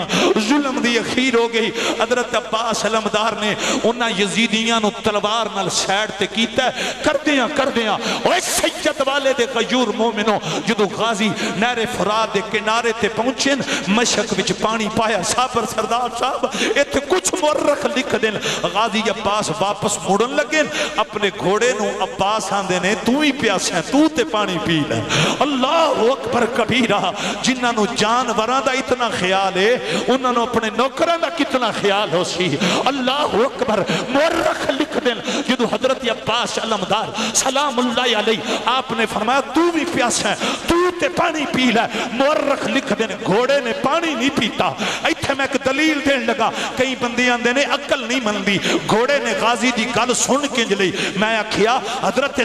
Speaker 1: ظلم دی اخیر ہو گئی. حضرت عباس علمدار نے انہاں یزیدیاں نو تلوار نال سیڈ تے کیتا ہے. کر دیاں اوہ سید والے دے غیور مومنوں جدو غازی نہر فرات دے کنارے تے پہنچیں, مشک وچ پانی پایا. صابر سردار صاحب ایتھے کچھ مرخ لکھ دیں. غازی عباس واپس مڑن لگیں, اپنے گھوڑے نو عباس آندے نے تو ہی پیاس ہے, تو تے پانی پی لے. اللہ اکبر کبیرہ. جنہاں نو جانوراں دا اتنا خیال ہے, انہاں نو اپنے نوکراں دا کتنا خیال ہو سی. اللہ اکبر. مرخ لکھ دیں جدو حضرت عباس علمدار سلام اللہ علیہ آپ نے فرمایا تو بھی پیاس ہے, تو تے پانی پی لے. مرخ لکھ دیں گھوڑے نے پانی نہیں پیتا ایتھے میں ایک دلیل دین لگا کئی بندے آندے نے عقل نہیں مندی گھوڑے نے غازی دی گل سن کے جلی میں آکھیا حضرت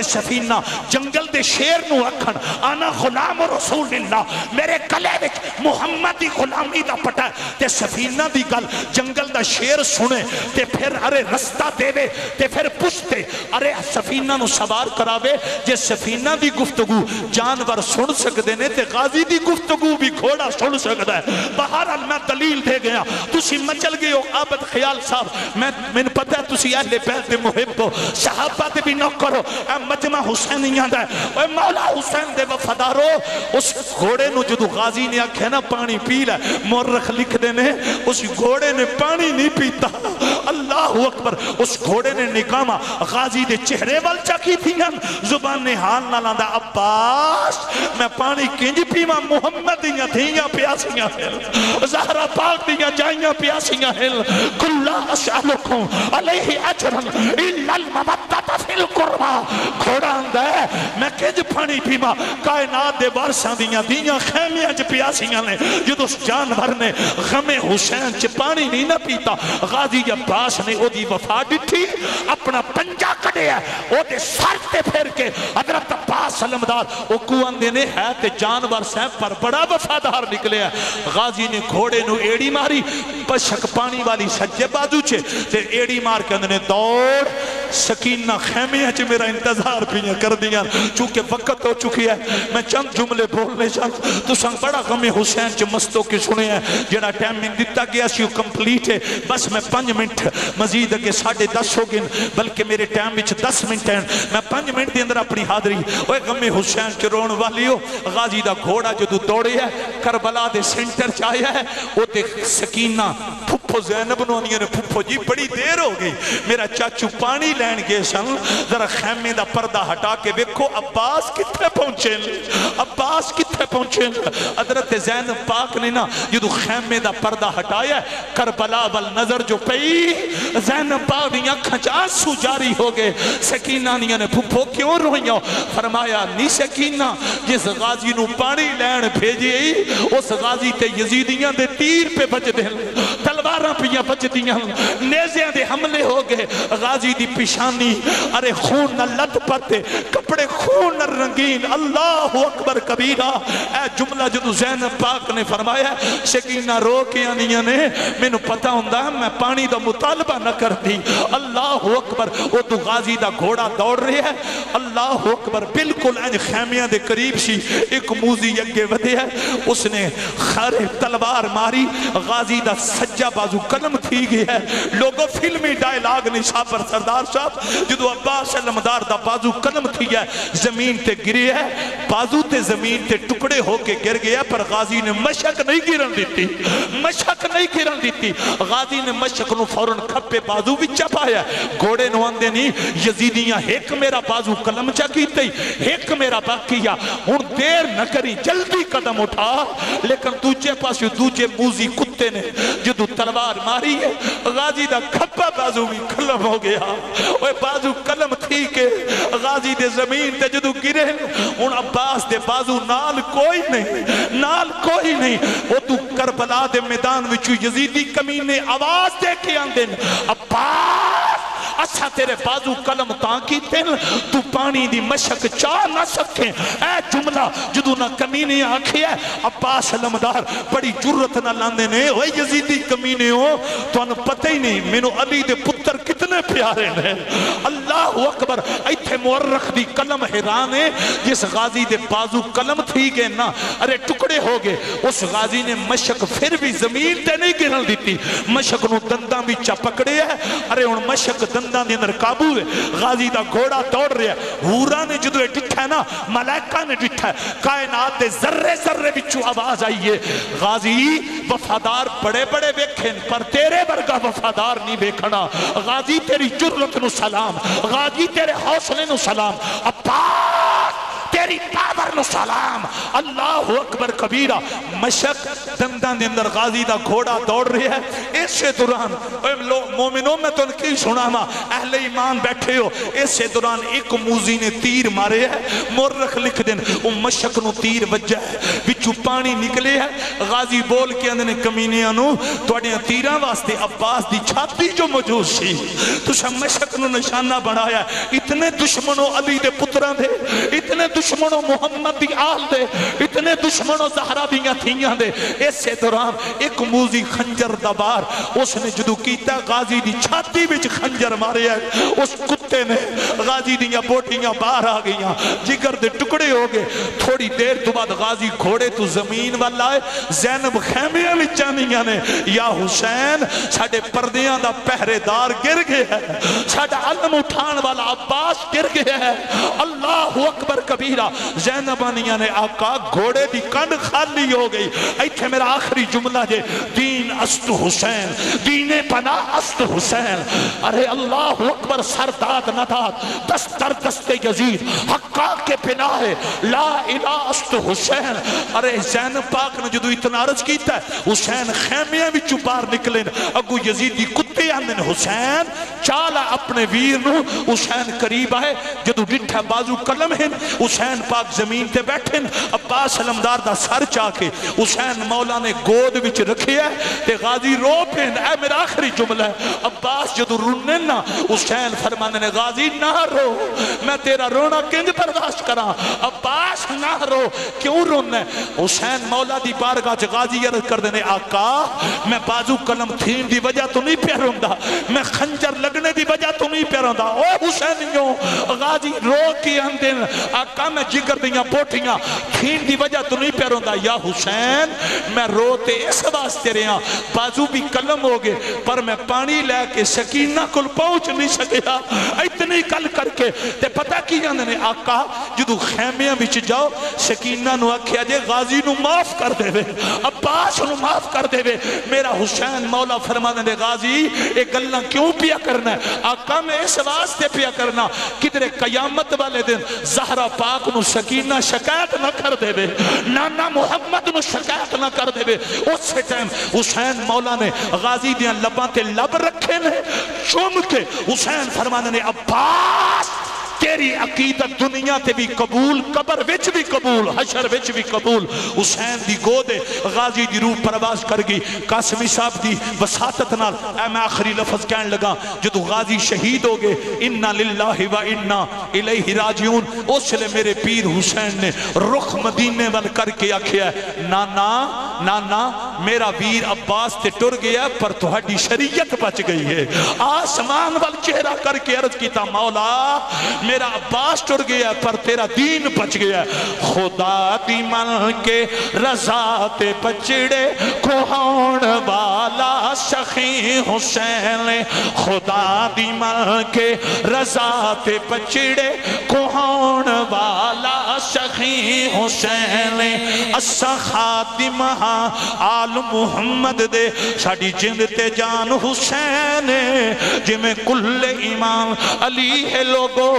Speaker 1: سفینہ جنگل دے شیر نو اکھن آنا غلام رسول اللہ میرے گلے وچ محمد دی غلامی دا پٹا تے سفینہ دی گل جنگل دا شیر سنے تے پھر ارے رستہ دے وے تے پھر پوچھتے ارے سفینہ نو سوار کراوے جے سفینہ دی گفتگو جانور سن سکدے نے تے غازی دی گفتگو بھی گھوڑا سن سکدا ہے بہرحال میں دلیل دے گیا تسی مچل گئے ہو عابد خیال صاحب میں پتہ ہے تسی اہل بیت دے محب ہو صحابہ دے بھی نوکر ہو اے مجمع حسینیاں دا ہے اے مولا حسین دے وفادارو اس گھوڑے نو جدو غازی نے آکھے نا پانی پی لے مورخ لکھ دے نے اس گھوڑے نے پانی نہیں پیتا اللہ اکبر اس گھوڑے نے نگاما غازی دے چہرے وال چاکی تھیاں زبان نے حال نہ لاندا عباس میں پانی کنج پیما محمد دیاں تھیاں پیاسیاں ہل زہرہ پاک دیاں جائیاں پیاسیاں ہل کلا اسألکم علیہ اجرن الا المودۃ فی القربى گھوڑا آندا ہے میں کنج پانی پیما کائنات دے وارثاں دیاں خیمیاں چ پیاسیاں نے جدو اس جانور نے غم حسین چ پانی نہیں نہ پیتا غازی عباس نے او دی وفا ڈٹھی اپنا پنجا کڈے ہے او دے سر تے پھر کے حضرت عباس علمدار او کو اندے نے ہے تے جانور صاحب پر بڑا وفادار نکلے ہے غازی نے گھوڑے نو ایڑی ماری پشک پانی والی سجے بازو چھے تے ایڑی مار کے اندے نے دوڑ سکینہ خیمے چھے میرا انتظار پیاں کر دیا چونکہ وقت ہو چکی ہے میں چند جملے بولنے چاہتا تو سنگ بڑا غم حسین چھے مستوں کے سنے ہیں جنہا ٹائم میں دیتا گیا سیو کمپلیٹ ہے بس میں 5 منٹ مزید اگے 10:30 ہو گئے بلکہ میرے ٹائم میں 10 منٹ ہیں میں 5 منٹ دے اندر اپنی حاضری اوہ غم حسین چھے رون والی ہو غازی دا گھوڑا جو دوڑے ہے کربلا دے سینٹر چاہیا ہے وہ دے سکینہ پھپو زینب نوانیاں نے پھپو جی بڑی دیر ہو گئی میرا چاچو پانی لین گئے سن ذرا خیمے دا پردہ ہٹا کے دیکھو عباس کتنے پہنچے حضرت زینب پاک نے نا یہ خیمے دا پردہ ہٹایا کربلا والنظر جو پئی زینب پاک نے کھچا سو جاری ہو گئے سکینہ نے پھپو کیوں روئیوں فرمایا نی سکینہ جس غازی نو پانی لین بھیجے اس غازی تے یزیدیاں دے تیر پہ بچ دیں تلواراں پیاں بچ دیاں نیزیاں دے حملے ہو گئے غازی دی پیشانی ارے خون نہ لت پتے کپڑے خون نہ رنگین اللہ اکبر کبیرہ اے جملہ جدو زینب پاک نے فرمایا سکینہ رو کے آنیاں نے میں نو پتہ ہوندہ میں پانی دا مطالبہ نہ کر دی اللہ اکبر وہ تو غازی دا گھوڑا دوڑ رہے ہے اللہ اکبر بالکل این خیمیاں دے قریب سی ایک موزی یگے ودے ہے اس نے خار تلوار ماری غازی دا سجا بازو قلم تھی گئی ہے لوگوں فلمی ڈائلاگ نہیں شاپر سردار صاحب جدو عباس علمدار دا بازو قلم تھی ہے زمین تے گری ہے بازو تے زمین تے ٹکڑے ہو کے گر گیا پر غازی نے مشک نہیں گرن دیتی غازی نے مشک نو فوراں کھپے بازو بھی چپایا گھوڑے نو آندے نہیں یزیدیاں ایک میرا بازو قلم چا کیتے ایک میرا باقیہ ہن دیر نہ کری جلدی قدم اٹھا لیکن دوجے پاس دوجے موزی کتے نے جدو تلوار ماری ہے غازی دا کھپا بازو بھی قلم ہو گیا اوہ بازو قلم تھی کے غازی دے زمین تے جدو گرے ان عباس دے بازو نال کوئی نہیں وہ تو کربلا دے میدان وچو یزیدی کمینے آواز دے کے آندن عباس اچھا تیرے بازو قلم تاں کی تن تو پانی دی مشک چاہ نہ سکیں اے جملہ جدو نہ کمینے آنکھے ہے عباس علمدار بڑی جرت نہ لاندے نے اوہ یزیدی کمینے ہو تو انہوں پتہ ہی نہیں مینو علی دے پتر کتنے پیارے ہیں اللہ اکبر ایتھے مورخ دی قلم حیران ہے جس غازی دے بازو قلم تھی گئے نا ارے ٹکڑے ہو گئے اس غازی نے مشک پھر بھی زمین تے نہیں گرن دیتی مشک نو دنداں بھی چا پکڑے ہے ارے ان مشک دنداں دے اندر قابو ہے غازی دا گھوڑا دوڑ رہے ہے ہورا نے جدو ڈٹھا ہے نا ملائکہ نے ڈٹھا ہے کائنات دے ذرے بچو آواز آئیے غازی وفادار بڑے بیکھیں پر تیرے برگا وفادار نہیں بیکھنا غازی تیری جرت نو سلام غازی تیرے حوصلے نو سلام عباس تیری پاور نو سلام اللہ اکبر کبیرہ مشک
Speaker 3: دنداں دے اندر غازی دا گھوڑا دوڑ رہا ہے. اسے دوران مومنوں میں تو کی سنا ما اہل ایمان بیٹھے ہو, اسے دوران ایک موزی نے تیر مارے ہے. مورخ لکھ دیں او مشک نو تیر وجہ ہے, بچو پانی نکلے ہے. غازی بول کے اندھنے کمینیاں نو توڑیاں تیران واسطے عباس دی چھاتی جو موجود سی تو شاہ مشک نو نشانہ بڑھایا. اتنے دشمنوں علی دے پتران دے, اتنے دشمنوں محمد دی آل دے, اتنے دشمنوں زہرہ دیاں تھیاں دے. اسے دوران ایک موزی خنجر دبار اس نے جدو کیتا غازی دی چھاتی بچ خنجر مارے ہے. اس کتے نے غازی دیاں بوٹیاں باہر آ گئیاں, جگر دے ٹکڑے ہو گئے. تھوڑی دیر تو بعد غازی گھوڑے تو زمین والا ہے. زینب خیمیاں وچانیاں نے یا حسین ساڑے پردیاں دا پہرے دار گر گئے ہے, ساڑا علم اٹھان والا عباس گر گئے ہے. اللہ اکبر کبیرہ. زینب آنیاں نے آقا گھوڑے دی کن خالی ہو گئی. ایتھے میرا آخری جملہ جے دین است حسین, دین پناہ است حسین. ارے اللہ اکبر سرداد نداد دستر دست یزید حقا کے پناہ لا الہ است حسین. ارے زینب پاک نے جدو اتنا عرض کیتا ہے حسین خیمیاں بھی چپار نکلیں. اگو یزیدی کتے آمن حسین چالا اپنے ویر نو. حسین قریب آئے جدو ڈٹھا بازو کلم ہیں. حسین پاک زمین تے بیٹھیں. عباس علمدار دا سر چاکے حسین مولا نے گود وچ رکھے ہے تے غازی رو پھیں. اے میرا آخری جملہ ہے. عباس جدو رونے نا حسین فرمانے نے غازی نہ رو, میں تیرا رونا کنج برداشت کرا. عباس نہ رو, کیوں رونا ہے؟ حسین مولا دی بارگاہ چ غازی عرض کر دینے آقا میں بازو کلم تھین دی وجہ تو نہیں پہ روندا, میں خنجر لگنے دی وجہ تو نہیں پہ روندا. او حسینیوں غازی رو کی اندن آقا میں جگر دیاں بوٹیاں تھین دی وجہ تو نہیں پہ روندا. یا حسین میں روتے اس واسطے رہا بازو بھی کلم ہو گئے پر میں پانی لے کے سکینہ کل پہنچ نہیں سکیا. اتنی کل کر کے تے پتہ کی اندنے آقا جدو خیمیاں بچ جاؤ سکینہ نو آکھیا جے غازی نو معاف کر دے وے, عباس نو معاف کر دے وے. میرا حسین مولا فرمانے دے غازی ایک گلنا کیوں پیا کرنا ہے؟ آقا میں اس واسطے پیا کرنا کدھر قیامت والے دن زہرہ پاک نو سکینہ شکایت نہ کر دے وے, نانا محمد نو شکایت نہ کر دے وے. اس سے ٹائم حسین مولا نے غازی دیاں لباں تے لب رکھے نے چوم کے. حسین فرمانے نے عباس تیری عقیدت دنیا تے بھی قبول, قبر وچ بھی قبول, حشر وچ بھی قبول. حسین دی گودے غازی دی روح پرواز کر گئی. قاسمی صاحب دی وساطت نال اے میں آخری لفظ کہن لگا جدو غازی شہید ہو گئے انا للہ و انا الیہ راجعون. اس لئے میرے پیر حسین نے رخ مدینے وال کر کے آکھیا ہے نانا نانا میرا ویر عباس تے ٹر گیا پر تہاڈی شریعت بچ گئی ہے. آسمان وال چہرہ کر کے عرض کیتا مولا میرا عباس ٹر گیا پر تیرا دین بچ گیا. خدا دی من کے رضا تے بچڑے کوہون والا سخی حسین. خدا دی من کے رضا تے بچڑے کوہون والا سخی حسین. اسا خاتم ہاں آل محمد دے ساڑی جند تے جان حسین. جی میں کل ایمان علی ہے لوگو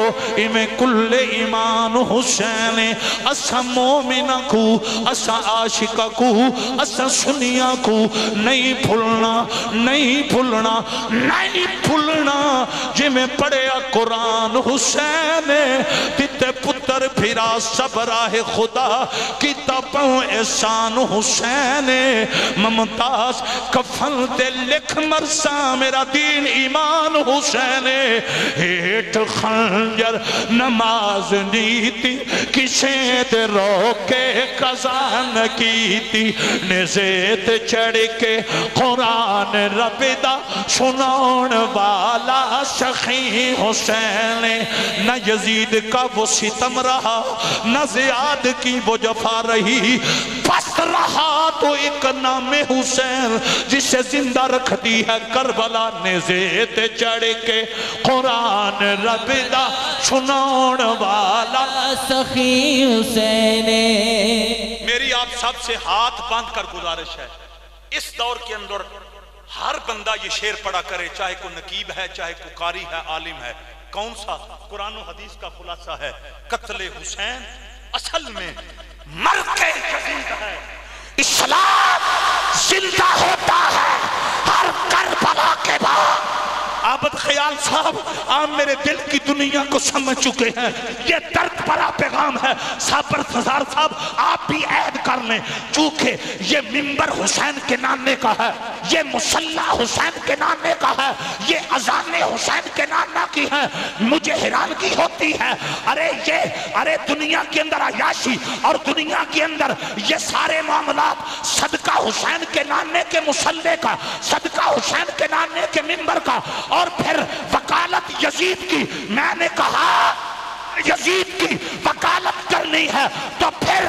Speaker 3: میں کل ایمان حسین. اسا مومنہ کو اسا عاشقہ کو اسا سنیہ کو نہیں بھولنا نہیں بھولنا نہیں بھولنا. جی میں پڑھیا قرآن حسین تیتے پتر پھرا صبراہ خدا کتابوں احسان حسین. ممتاز کفن تے لکھ مرسا میرا دین ایمان حسین. ہیٹ خنجر نماز نیتی کسے تے روکے قضان کیتی. نزیت چڑھ کے قرآن رب دا سنون والا سخی حسین. نہ یزید کا وہ ستم رہا نہ زیاد کی وہ جفا رہی, بس رہا تو ایک نام حسین جسے زندہ رکھتی ہے کربلا. نزیت چڑھ کے قرآن رب دا سنون والا
Speaker 4: سخی حسین.
Speaker 3: میری آپ سب سے ہاتھ باندھ کر گزارش ہے اس دور کے اندر ہر بندہ یہ شعر پڑھا کرے, چاہے کوئی نقیب ہے چاہے کوئی قاری ہے عالم ہے. کون سا؟ قرآن و حدیث کا خلاصہ ہے قتل حسین اصل میں مر کے جدید ہے. اسلام
Speaker 1: زندہ ہوتا ہے ہر کربلا کے بعد۔
Speaker 3: عابد خیال صاحب آپ میرے دل کی دنیا کو سمجھ چکے ہیں، یہ درد بھرا پیغام ہے۔ صابر فزار صاحب آپ بھی عہد کر لیں، چونکہ یہ منبر حسین کے نانے کا ہے، یہ مصلی حسین کے نانے کا ہے، یہ اذان حسین کے نانا کی ہے۔ مجھے حیرانگی ہوتی ہے، ارے دنیا کے اندر عیاشی اور دنیا کے اندر یہ سارے معاملات صدقہ حسین کے نانے کے مصلی کا، صدقہ حسین کے نانے کے منبر کا، اور پھر وکالت یزید کی۔ میں نے کہا یزید کی وکالت کرنی ہے تو پھر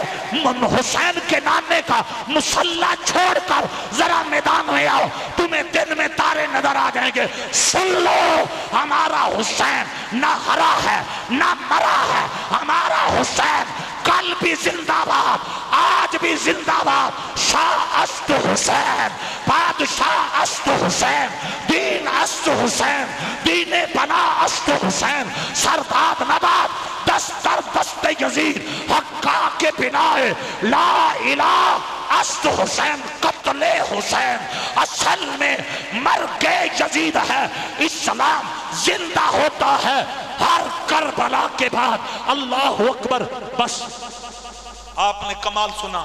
Speaker 3: حسین کے نانے کا مصلی چھوڑ کر ذرا میدان میں آؤ، تمہیں دن میں تارے نظر آ جائیں گے۔ سن لو، ہمارا حسین نہ ہرا ہے نہ مرا ہے، ہمارا حسین کل بھی زندہ باد، آج بھی زندہ باد۔ شاہ است حسین، بادشاہ است حسین، دین است حسین، دین بنا است حسین، سرداد نباد دستر دست یزید، حقا کے بنائے لا الہ است حسین، قتل حسین اصل میں مرگ یزید ہے۔ اسلام زندہ ہوتا ہے ہر کربلا کے بعد۔ اللہ اکبر۔ بس آپ نے کمال سنا،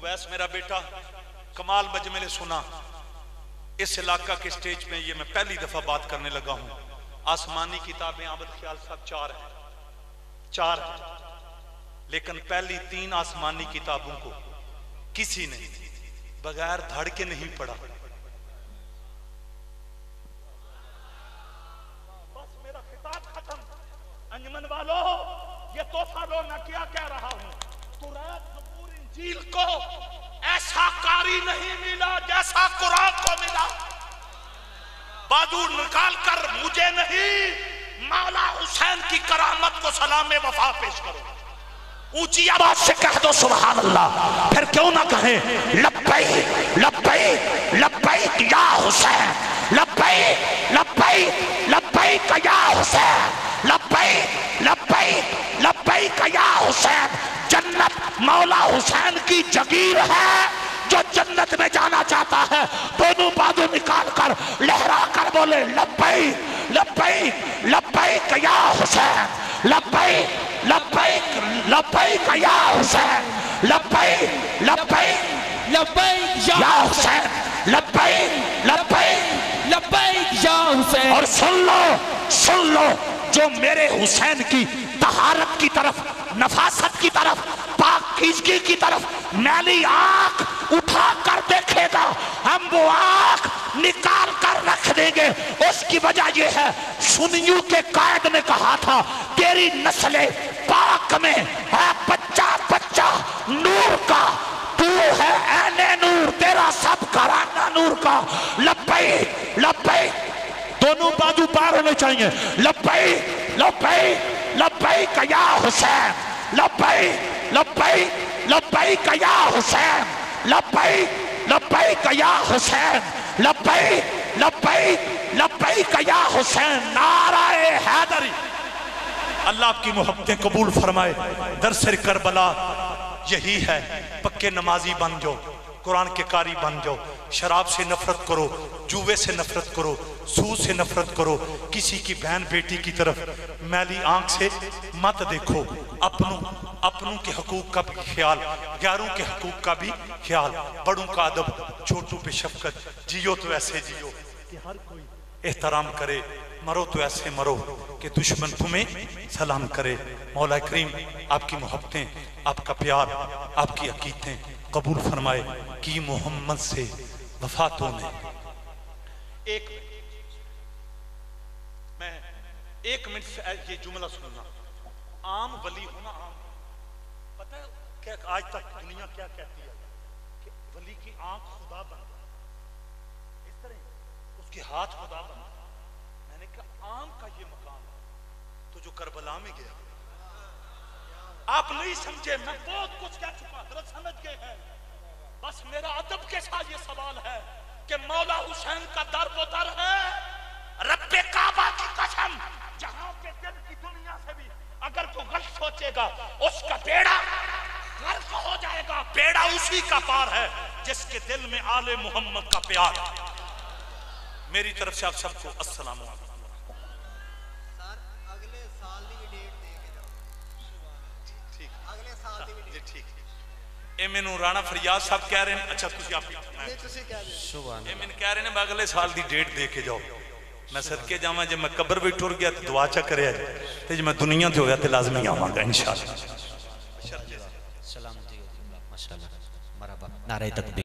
Speaker 3: ویس میرا بیٹا کمال مجمع نے سنا۔ اس علاقہ کے سٹیج میں یہ میں پہلی دفعہ بات کرنے لگا ہوں۔ آسمانی کتابیں عابد خیال صاحب چار ہیں، لیکن پہلی 3 آسمانی کتابوں کو کسی نے بغیر دھڑ کے نہیں پڑھا۔ بس میرا خطاب ختم۔ انجمن والو، یہ تحفہ لو، نہ کیا کہہ رہا ہوں۔ توریت زبور انجیل کو ایسا قاری نہیں ملا جیسا قرآن کو ملا۔ بازو نکال کر مجھے نہیں، مولا حسین کی کرامت کو سلام وفا پیش کرو۔ اونچی آواز سے کہہ دو سبحان اللہ۔ پھر کیوں نہ کہیں لبیک لبیک لبیک یا حسین، لبیک لبیک لبیک یا حسین، لبیک لبیک لبیک یا حسین۔ جنت مولا حسین کی جگیر ہے، جو جنت میں جانا چاہتا ہے دونوں بازو نکال کر لہرا کر بولے لبیک لبیک لبیک یا حسین، لبیک لبیک لبیک یا حسین، لبیک لبیک
Speaker 2: لبیک یا
Speaker 1: یا حسین، لبیک لبیک
Speaker 2: لبیک یا حسین۔
Speaker 1: اور سن لو جو میرے حسین کی طہارت کی طرف، نفاست کی طرف، پاکیزگی کی طرف میلی آنکھ اٹھا کر دیکھے گا، ہم وہ آنکھ نکال کر رکھ دیں گے۔ اس کی وجہ یہ ہے، سنیوں کے قائد نے کہا تھا تیری نسل پاک میں ہے بچہ بچہ نور کا، تو ہے عین نور، تیرا سب گھرانہ نور کا۔ لبیک لبیک، دونوں بازو پار ہونے چاہیے۔ لبیک لبیک لبیک یا حسین، لبیک لبیک لبیک یا حسین، لبیک لبیک یا حسین، لبیک لبیک لبیک یا حسین۔ نعرہ حیدری۔ اللہ آپ کی محبتیں قبول فرمائے۔ درس کربلا یہی ہے، پکے نمازی بن جاؤ، قرآن کے قاری بن جاؤ، شراب سے نفرت کرو، جوے سے نفرت کرو، سود سے نفرت کرو، کسی کی بہن بیٹی کی طرف میلی آنکھ سے مت دیکھو، اپنوں کے حقوق کا بھی خیال، غیروں کے حقوق کا بھی خیال، بڑوں کا ادب، چھوٹوں پہ شفقت، جیو تو ایسے جیو کہ ہر کوئی احترام کرے، مرو تو ایسے مرو کہ دشمن تمہیں سلام کرے۔ مولا کریم آپ کی محبتیں، آپ کا پیار، آپ کی عقیدتیں قبول فرمائے۔ کی محمد سے وفاتوں میں ایک منٹ سے یہ جملہ سننا، عام ولی ہونا عام، پتہ ہے کہ آج تک دنیا کیا کہتی ہے کہ ولی کی آنکھ خدا بن گئی، اس طرح اس کے ہاتھ خدا بن گئے۔ میں نے کہا عام کا یہ مقام ہے، تو جو کربلا میں گیا آپ نہیں سمجھے، میں بہت کچھ کہہ چکا، حضرت سمجھ گئے ہیں۔ بس میرا ادب کے ساتھ یہ سوال ہے کہ مولا حسین کا در وہ در ہے، رب کعبہ کی قسم، جہاں پہ دل کی دنیا سے بھی اگر کوئی غلط سوچے گا اس کا بیڑا غرق ہو جائے گا، بیڑا اسی کا پار ہے۔
Speaker 3: جس کے دل میں آل محمد کا پیار ہے۔ میری طرف سے آپ سب کو السلام علیکم۔
Speaker 5: سر اگلے سال دی ڈیٹ دے کے جاؤ۔
Speaker 3: ٹھیک
Speaker 5: اگلے سال دی
Speaker 3: جی ٹھیک۔ اے مینوں رانا فریاد صاحب کہہ رہے ہیں، اچھا تسی آپ
Speaker 5: نہیں تسی کہہ دے۔
Speaker 3: اے مین کہہ رہے ہیں میں اگلے سال دی ڈیٹ دے کے جاؤ۔ میں صدقے جاواں جے میں قبر بھی ٹر گیا تو دعا چا کرے تے جے میں دنیا تے ہویا تے لازمی آواں گا انشاءاللہ۔
Speaker 6: سلام جی ماشاءاللہ مرحبا نعرہ تکبیر۔